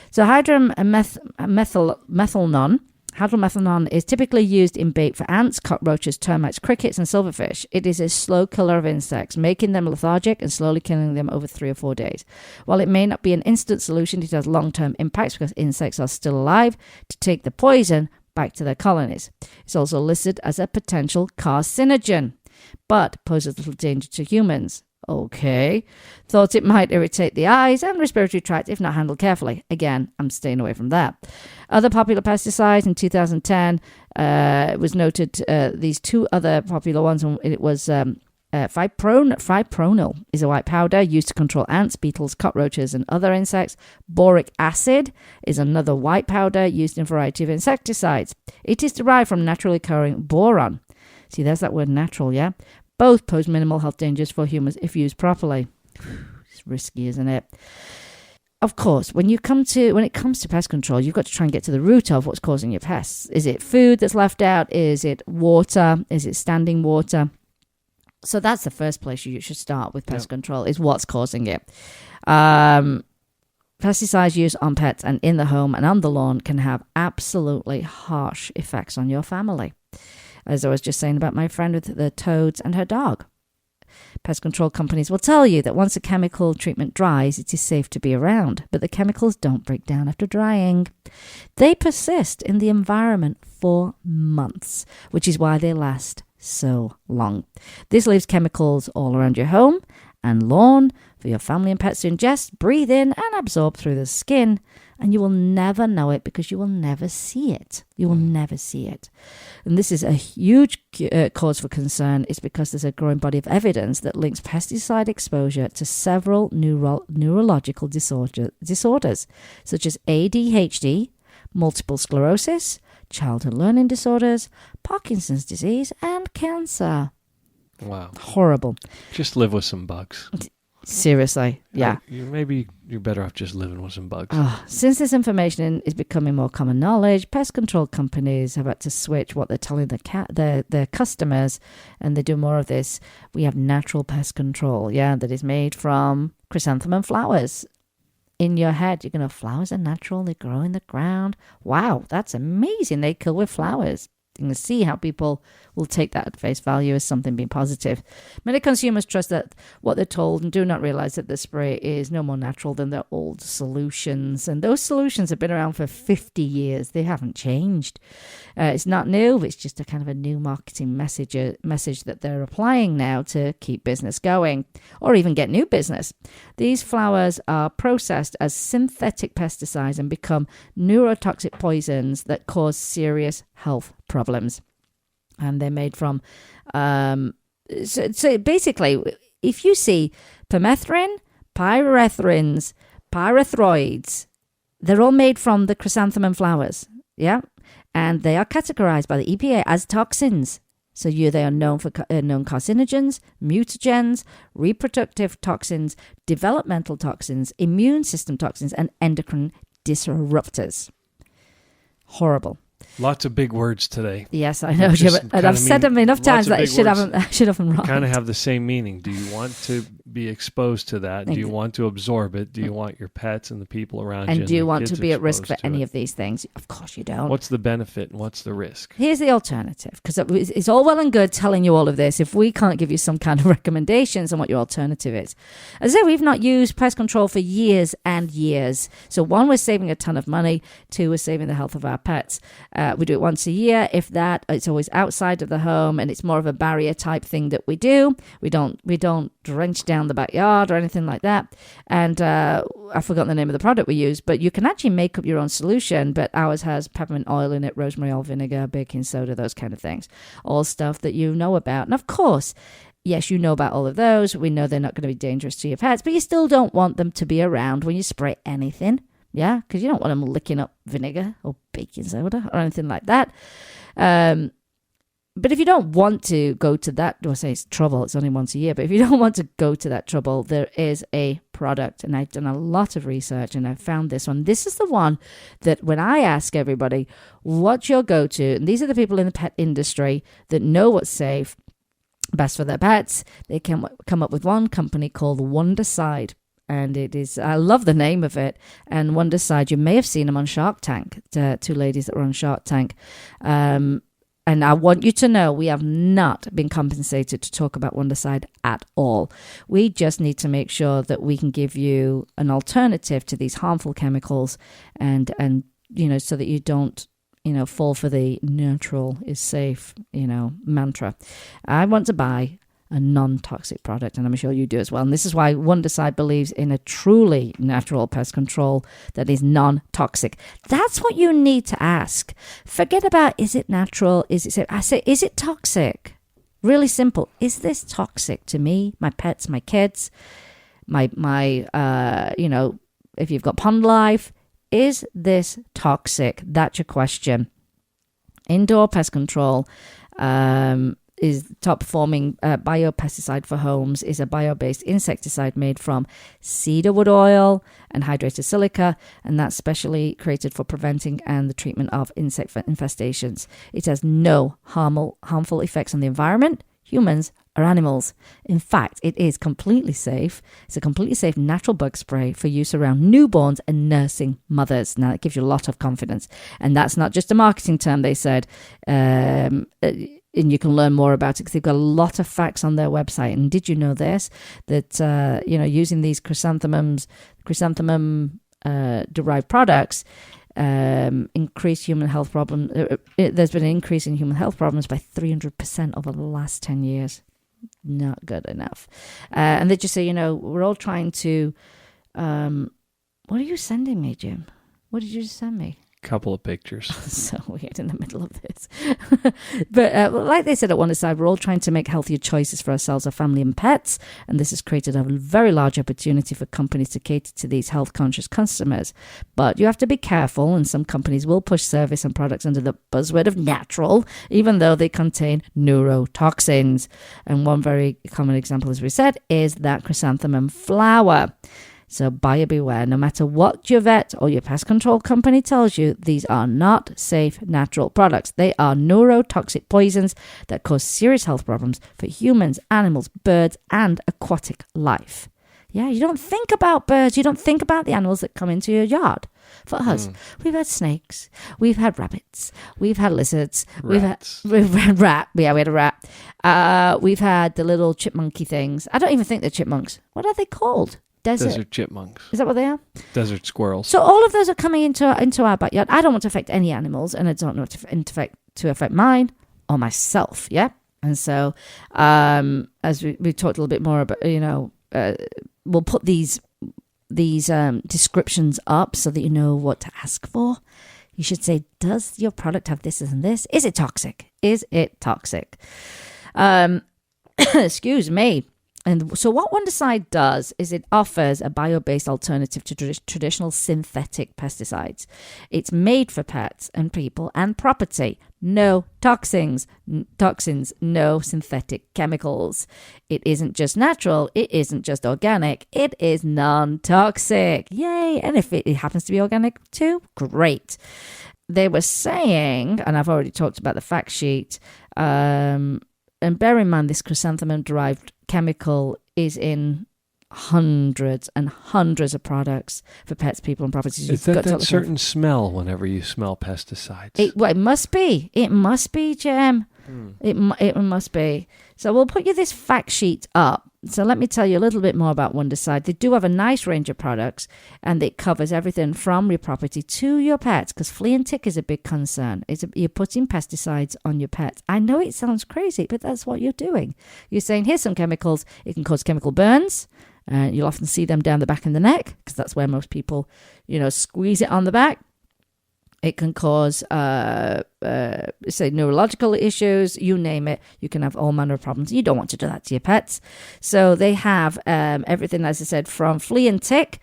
So hydromethanon is typically used in bait for ants, cockroaches, termites, crickets, and silverfish. It is a slow killer of insects, making them lethargic and slowly killing them over 3 or 4 days. While it may not be an instant solution, it has long-term impacts because insects are still alive to take the poison back to their colonies. It's also listed as a potential carcinogen, but poses little danger to humans. Okay. Thought it might irritate the eyes and respiratory tract if not handled carefully. Again, I'm staying away from that. Other popular pesticides in 2010, it was noted these two other popular ones. It was fipronil is a white powder used to control ants, beetles, cockroaches, and other insects. Boric acid is another white powder used in a variety of insecticides. It is derived from naturally occurring boron. See, there's that word natural, yeah? Both pose minimal health dangers for humans if used properly. It's risky, isn't it? Of course, when it comes to pest control, you've got to try and get to the root of what's causing your pests. Is it food that's left out? Is it water? Is it standing water? So that's the first place you should start with pest control, is what's causing it. Pesticides used on pets and in the home and on the lawn can have absolutely harsh effects on your family. As I was just saying about my friend with the toads and her dog. Pest control companies will tell you that once a chemical treatment dries, it is safe to be around, but the chemicals don't break down after drying. They persist in the environment for months, which is why they last so long. This leaves chemicals all around your home and lawn for your family and pets to ingest, breathe in, and absorb through the skin. And you will never know it because you will never see it. You will never see it. And this is a huge cause for concern. It's because there's a growing body of evidence that links pesticide exposure to several neurological disorders, such as ADHD, multiple sclerosis, childhood learning disorders, Parkinson's disease, and cancer. Wow. Horrible. Just live with some bugs. Seriously, yeah. You're better off just living with some bugs. Since this information is becoming more common knowledge, pest control companies have had to switch what they're telling their customers, and they do more of this. We have natural pest control, that is made from chrysanthemum flowers. In your head, you're going to, flowers are natural, they grow in the ground. Wow, that's amazing. They kill with flowers. and see how people will take that at face value as something being positive. Many consumers trust that what they're told and do not realize that the spray is no more natural than their old solutions. And those solutions have been around for 50 years. They haven't changed. It's not new. It's just a kind of a new marketing message that they're applying now to keep business going or even get new business. These flowers are processed as synthetic pesticides and become neurotoxic poisons that cause serious health problems. And they're made from, so basically, if you see permethrin, pyrethrins, pyrethroids, they're all made from the chrysanthemum flowers, yeah? And they are categorized by the EPA as toxins. So they are known for known carcinogens, mutagens, reproductive toxins, developmental toxins, immune system toxins, and endocrine disruptors. Horrible. Lots of big words today. Yes, I know, Jim, and I've said them enough times that I should have them right. Kind of have the same meaning. Do you want to be exposed to that? Do you want to absorb it? Do you want your pets and the people around you? And do you want to be at risk for any of these things? Of course you don't. What's the benefit and what's the risk? Here's the alternative, because it's all well and good telling you all of this if we can't give you some kind of recommendations on what your alternative is. As I say, we've not used pest control for years and years. So one, we're saving a ton of money. Two, we're saving the health of our pets. We do it once a year. If that, it's always outside of the home, and it's more of a barrier type thing that we do. We don't drench down the backyard or anything like that. And I've forgotten the name of the product we use, but you can actually make up your own solution. But ours has peppermint oil in it, rosemary oil vinegar, baking soda, those kind of things. All stuff that you know about. And of course, yes, you know about all of those. We know they're not going to be dangerous to your pets, but you still don't want them to be around when you spray anything. Yeah, because you don't want them licking up vinegar or baking soda or anything like that. But if you don't want to go to that, I say it's trouble, it's only once a year, but if you don't want to go to that trouble, there is a product, and I've done a lot of research, and I've found this one. This is the one that when I ask everybody, what's your go-to, and these are the people in the pet industry that know what's safe, best for their pets, they can come up with one company called Wondercide. And it is, I love the name of it. And Wondercide, you may have seen them on Shark Tank, two ladies that were on Shark Tank. And I want you to know we have not been compensated to talk about Wondercide at all. We just need to make sure that we can give you an alternative to these harmful chemicals and so that you don't, fall for the natural is safe, mantra. I want to buy a non-toxic product, and I'm sure you do as well. And this is why Wondercide believes in a truly natural pest control that is non-toxic. That's what you need to ask. Forget about, is it natural? Is it safe? I say, is it toxic? Really simple. Is this toxic to me, my pets, my kids, my if you've got pond life, is this toxic? That's your question. Indoor pest control, is top performing biopesticide for homes, is a bio-based insecticide made from cedarwood oil and hydrated silica, and that's specially created for preventing and the treatment of insect infestations. It has no harmful effects on the environment, humans, or animals. In fact, it is completely safe. It's a completely safe natural bug spray for use around newborns and nursing mothers. Now, that gives you a lot of confidence. And that's not just a marketing term, they said. And you can learn more about it because they've got a lot of facts on their website. And did you know this? That, using these chrysanthemum derived products increase human health problems. There's been an increase in human health problems by 300% over the last 10 years. Not good enough. And they just say, we're all trying to... what are you sending me, Jim? What did you just send me? Couple of pictures. So weird in the middle of this. But like they said at Wondercide, we're all trying to make healthier choices for ourselves, our family and pets. And this has created a very large opportunity for companies to cater to these health-conscious customers. But you have to be careful, and some companies will push service and products under the buzzword of natural, even though they contain neurotoxins. And one very common example, as we said, is that chrysanthemum flower. So buyer beware. No matter what your vet or your pest control company tells you, these are not safe natural products. They are neurotoxic poisons that cause serious health problems for humans, animals, birds, and aquatic life. Yeah, you don't think about birds. You don't think about the animals that come into your yard. For us, we've had snakes, we've had rabbits, we've had lizards, we've had rat. Yeah, we had a rat. We've had the little chipmunky things. I don't even think they're chipmunks. What are they called? Desert chipmunks. Is that what they are? Desert squirrels. So all of those are coming into our backyard. I don't want to affect any animals, and I don't want to affect mine or myself. Yeah, and so as we talked a little bit more about, we'll put these descriptions up so that you know what to ask for. You should say, does your product have this and this? Is it toxic? Is it toxic? Excuse me. And so what Wondicide does is it offers a bio-based alternative to traditional synthetic pesticides. It's made for pets and people and property. No toxins, no synthetic chemicals. It isn't just natural. It isn't just organic. It is non-toxic. Yay. And if it happens to be organic too, great. They were saying, and I've already talked about the fact sheet, and bear in mind this chrysanthemum-derived chemical is in hundreds and hundreds of products for pets, people, and properties. Is that certain smell whenever you smell pesticides? It must be. It must be, Jem. It must be. So we'll put you this fact sheet up. So let me tell you a little bit more about Wondicide. They do have a nice range of products, and it covers everything from your property to your pets, because flea and tick is a big concern. You're putting pesticides on your pets. I know it sounds crazy, but that's what you're doing. You're saying, here's some chemicals. It can cause chemical burns. You'll often see them down the back of the neck, because that's where most people, squeeze it on the back. It can cause, say, neurological issues, you name it. You can have all manner of problems. You don't want to do that to your pets. So they have everything, as I said, from flea and tick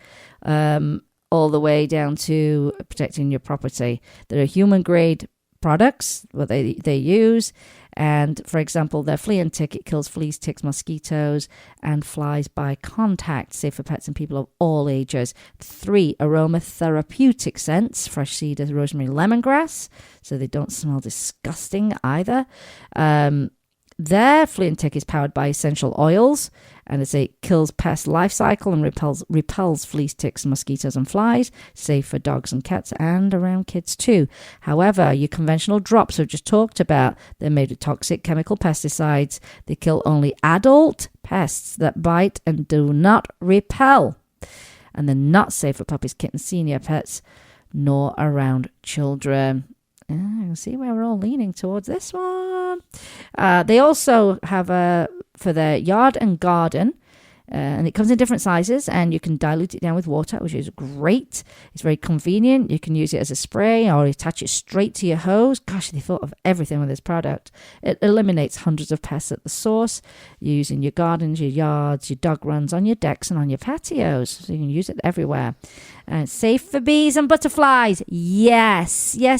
all the way down to protecting your property. There are human-grade products what they use. And, for example, their flea and tick, it kills fleas, ticks, mosquitoes, and flies by contact, safe for pets and people of all ages. 3 aromatherapeutic scents, fresh cedar, rosemary, lemongrass, so they don't smell disgusting either. Their flea and tick is powered by essential oils, and it kills pest life cycle and repels fleas, ticks, mosquitoes, and flies, safe for dogs and cats and around kids too. However, your conventional drops we've just talked about, they're made with toxic chemical pesticides. They kill only adult pests that bite and do not repel. And they're not safe for puppies, kittens, senior pets, nor around children. See where we're all leaning towards this one. They also have for their yard and garden, and it comes in different sizes, and you can dilute it down with water, which is great. It's very convenient. You can use it as a spray or attach it straight to your hose. Gosh, they thought of everything with this product. It eliminates hundreds of pests at the source. You use in your gardens, your yards, your dog runs, on your decks, and on your patios. So you can use it everywhere. And safe for bees and butterflies. Yes. Gotta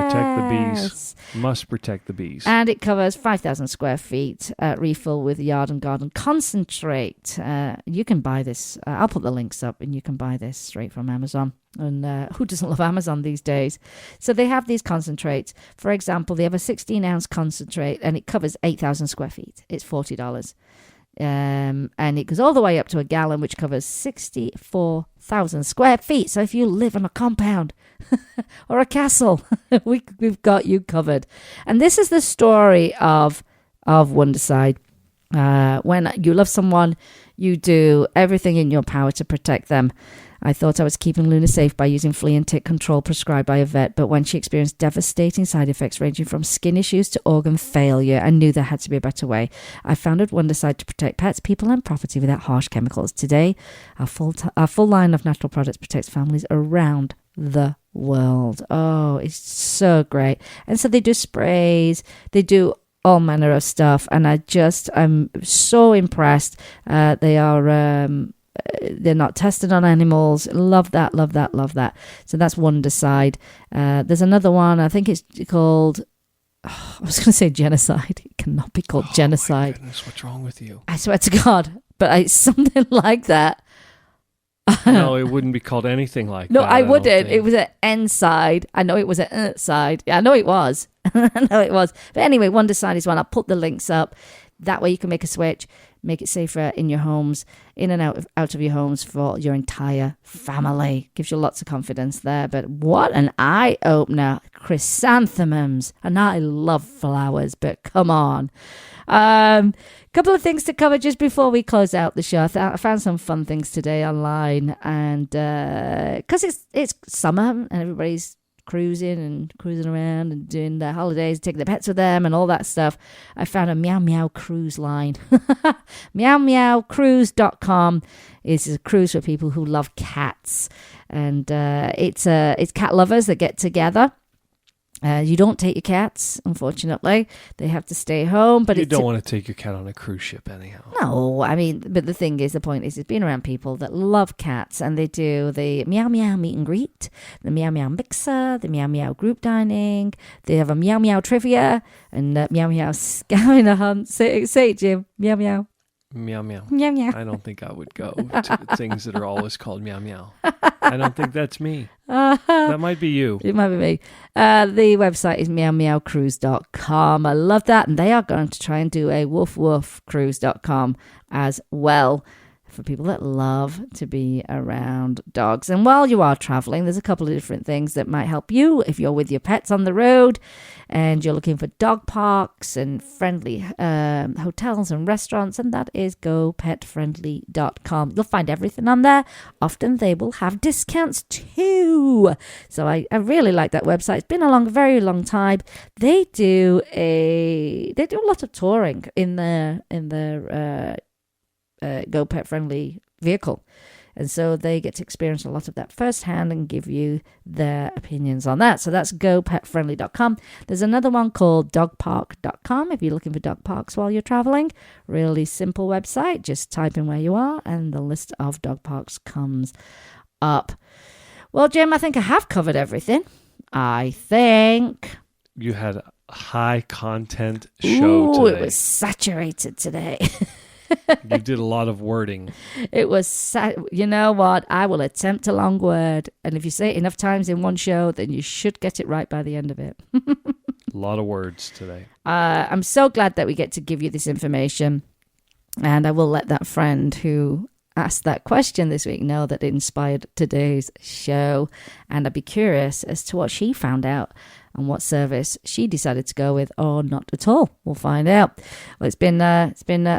protect the bees. Must protect the bees. And it covers 5,000 square feet. Refill with yard and garden concentrate. You can buy this. I'll put the links up, and you can buy this straight from Amazon. And who doesn't love Amazon these days? So they have these concentrates. For example, they have a 16-ounce concentrate, and it covers 8,000 square feet. It's $40. And it goes all the way up to a gallon, which covers 64,000 square feet. So if you live on a compound or a castle, we've got you covered. And this is the story of Wondicide. When you love someone, you do everything in your power to protect them. I thought I was keeping Luna safe by using flea and tick control prescribed by a vet, but when she experienced devastating side effects ranging from skin issues to organ failure, I knew there had to be a better way. I founded Wondicide to protect pets, people, and property without harsh chemicals. Today, our full line of natural products protects families around the world. Oh, it's so great. And so they do sprays, they do all manner of stuff, and I'm so impressed. They're not tested on animals. Love that. So that's Wondicide. There's another one. I think it's called, I was going to say genocide. It cannot be called genocide. My goodness, what's wrong with you? I swear to God. But it's something like that. No, it wouldn't be called anything like no, that. No, I wouldn't. It was an N side. I know it was an side. Yeah, I know it was. I know it was. But anyway, Wondicide is one. I'll put the links up. That way you can make a switch. make it safer in your homes, in and out of your homes for your entire family. Gives you lots of confidence there. But what an eye-opener. Chrysanthemums. And I love flowers, but come on. Couple of things to cover just before we close out the show. I found some fun things today online, and because it's summer and everybody's cruising around and doing their holidays, taking their pets with them and all that stuff, I found a Meow Meow cruise line. meowmeowcruise.com is a cruise for people who love cats, and it's cat lovers that get together. You don't take your cats, unfortunately. They have to stay home. But you don't want to take your cat on a cruise ship anyhow. No, I mean, but the point is it's being around people that love cats, and they do the Meow Meow meet and greet, the Meow Meow mixer, the Meow Meow group dining. They have a Meow Meow trivia and Meow Meow scavenger hunt. Say it, Jim. Meow Meow. Meow meow. Meow meow. I don't think I would go to things that are always called meow meow. I don't think that's me. That might be you. It might be me. The website is meowmeowcruise.com. I love that. And they are going to try and do a woofwoofcruise.com as well, for people that love to be around dogs. And while you are traveling, there's a couple of different things that might help you if you're with your pets on the road and you're looking for dog parks and friendly hotels and restaurants, and that is gopetfriendly.com. You'll find everything on there. Often they will have discounts too. So I really like that website. It's been a very long time. They do a lot of touring in their Go Pet Friendly vehicle, and so they get to experience a lot of that firsthand and give you their opinions on that. So that's gopetfriendly.com. There's another one called dogpark.com if you're looking for dog parks while you're traveling. Really simple website. Just type in where you are and the list of dog parks comes up. Well, Jim, I think I have covered everything. I think you had a high content show today. It was saturated today. You did a lot of wording. It was, you know what? I will attempt a long word. And if you say it enough times in one show, then you should get it right by the end of it. A lot of words today. I'm so glad that we get to give you this information. And I will let that friend who asked that question this week know that it inspired today's show. And I'd be curious as to what she found out and what service she decided to go with, or not at all. We'll find out. Well, it's been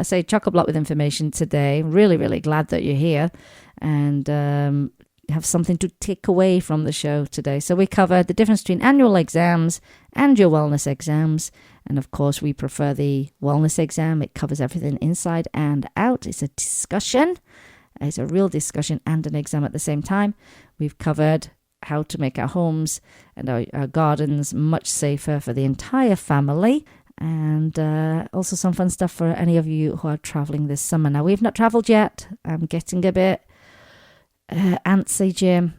say, chock-a-block with information today. Really, really glad that you're here and have something to take away from the show today. So we covered the difference between annual exams and your wellness exams. And of course, we prefer the wellness exam. It covers everything inside and out. It's a discussion. It's a real discussion and an exam at the same time. We've covered how to make our homes and our gardens much safer for the entire family, and also some fun stuff for any of you who are traveling this summer. Now, we've not traveled yet. I'm getting a bit antsy, Jim.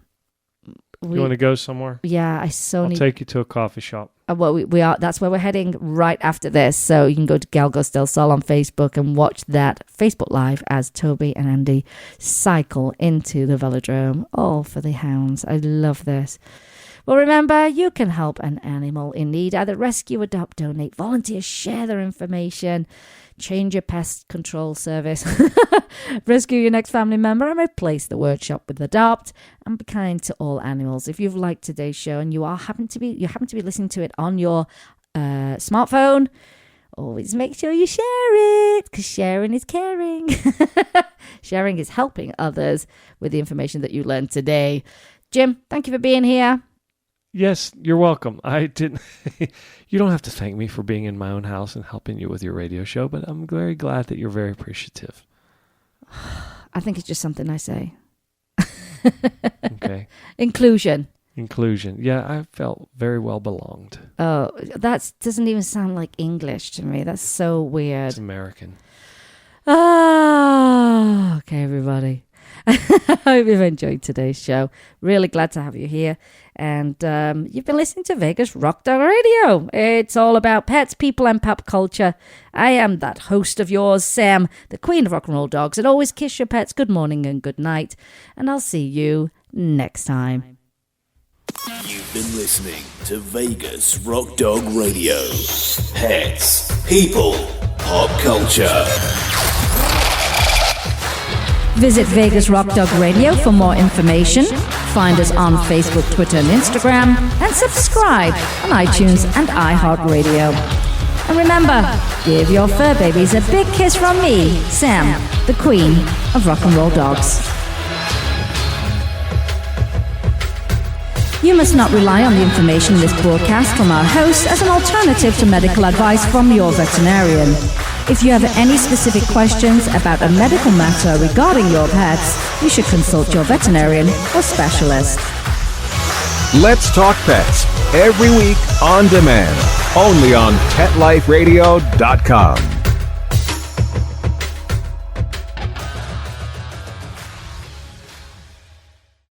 You want to go somewhere? Yeah, I'll take you to a coffee shop. Well, we are. That's where we're heading right after this. So you can go to Galgos del Sol on Facebook and watch that Facebook Live as Toby and Andy cycle into the velodrome, all for the hounds. I love this. Well, remember, you can help an animal in need. Either rescue, adopt, donate, volunteer, share their information, change your pest control service, rescue your next family member, and replace the word shop with adopt, and be kind to all animals. If you've liked today's show and you happen to be listening to it on your smartphone, always make sure you share it, because sharing is caring. Sharing is helping others with the information that you learned today. Jim, thank you for being here. Yes, you're welcome. I didn't. You don't have to thank me for being in my own house and helping you with your radio show, but I'm very glad that you're very appreciative. I think it's just something I say. Okay. Inclusion. Yeah, I felt very well belonged. Oh, that doesn't even sound like English to me. That's so weird. It's American. Okay, everybody. I hope you've enjoyed today's show. Really glad to have you here. And you've been listening to Vegas Rock Dog Radio. It's all about pets, people, and pop culture. I am that host of yours, Sam, the queen of rock and roll dogs. And always kiss your pets good morning and good night. And I'll see you next time. You've been listening to Vegas Rock Dog Radio. Pets, people, pop culture. Visit Vegas Rock Dog Radio for more information. Find us on Facebook, Twitter, and Instagram. And subscribe on iTunes and iHeartRadio. And remember, give your fur babies a big kiss from me, Sam, the queen of rock and roll dogs. You must not rely on the information in this broadcast from our hosts as an alternative to medical advice from your veterinarian. If you have any specific questions about a medical matter regarding your pets, you should consult your veterinarian or specialist. Let's Talk Pets, every week on demand, only on PetLifeRadio.com.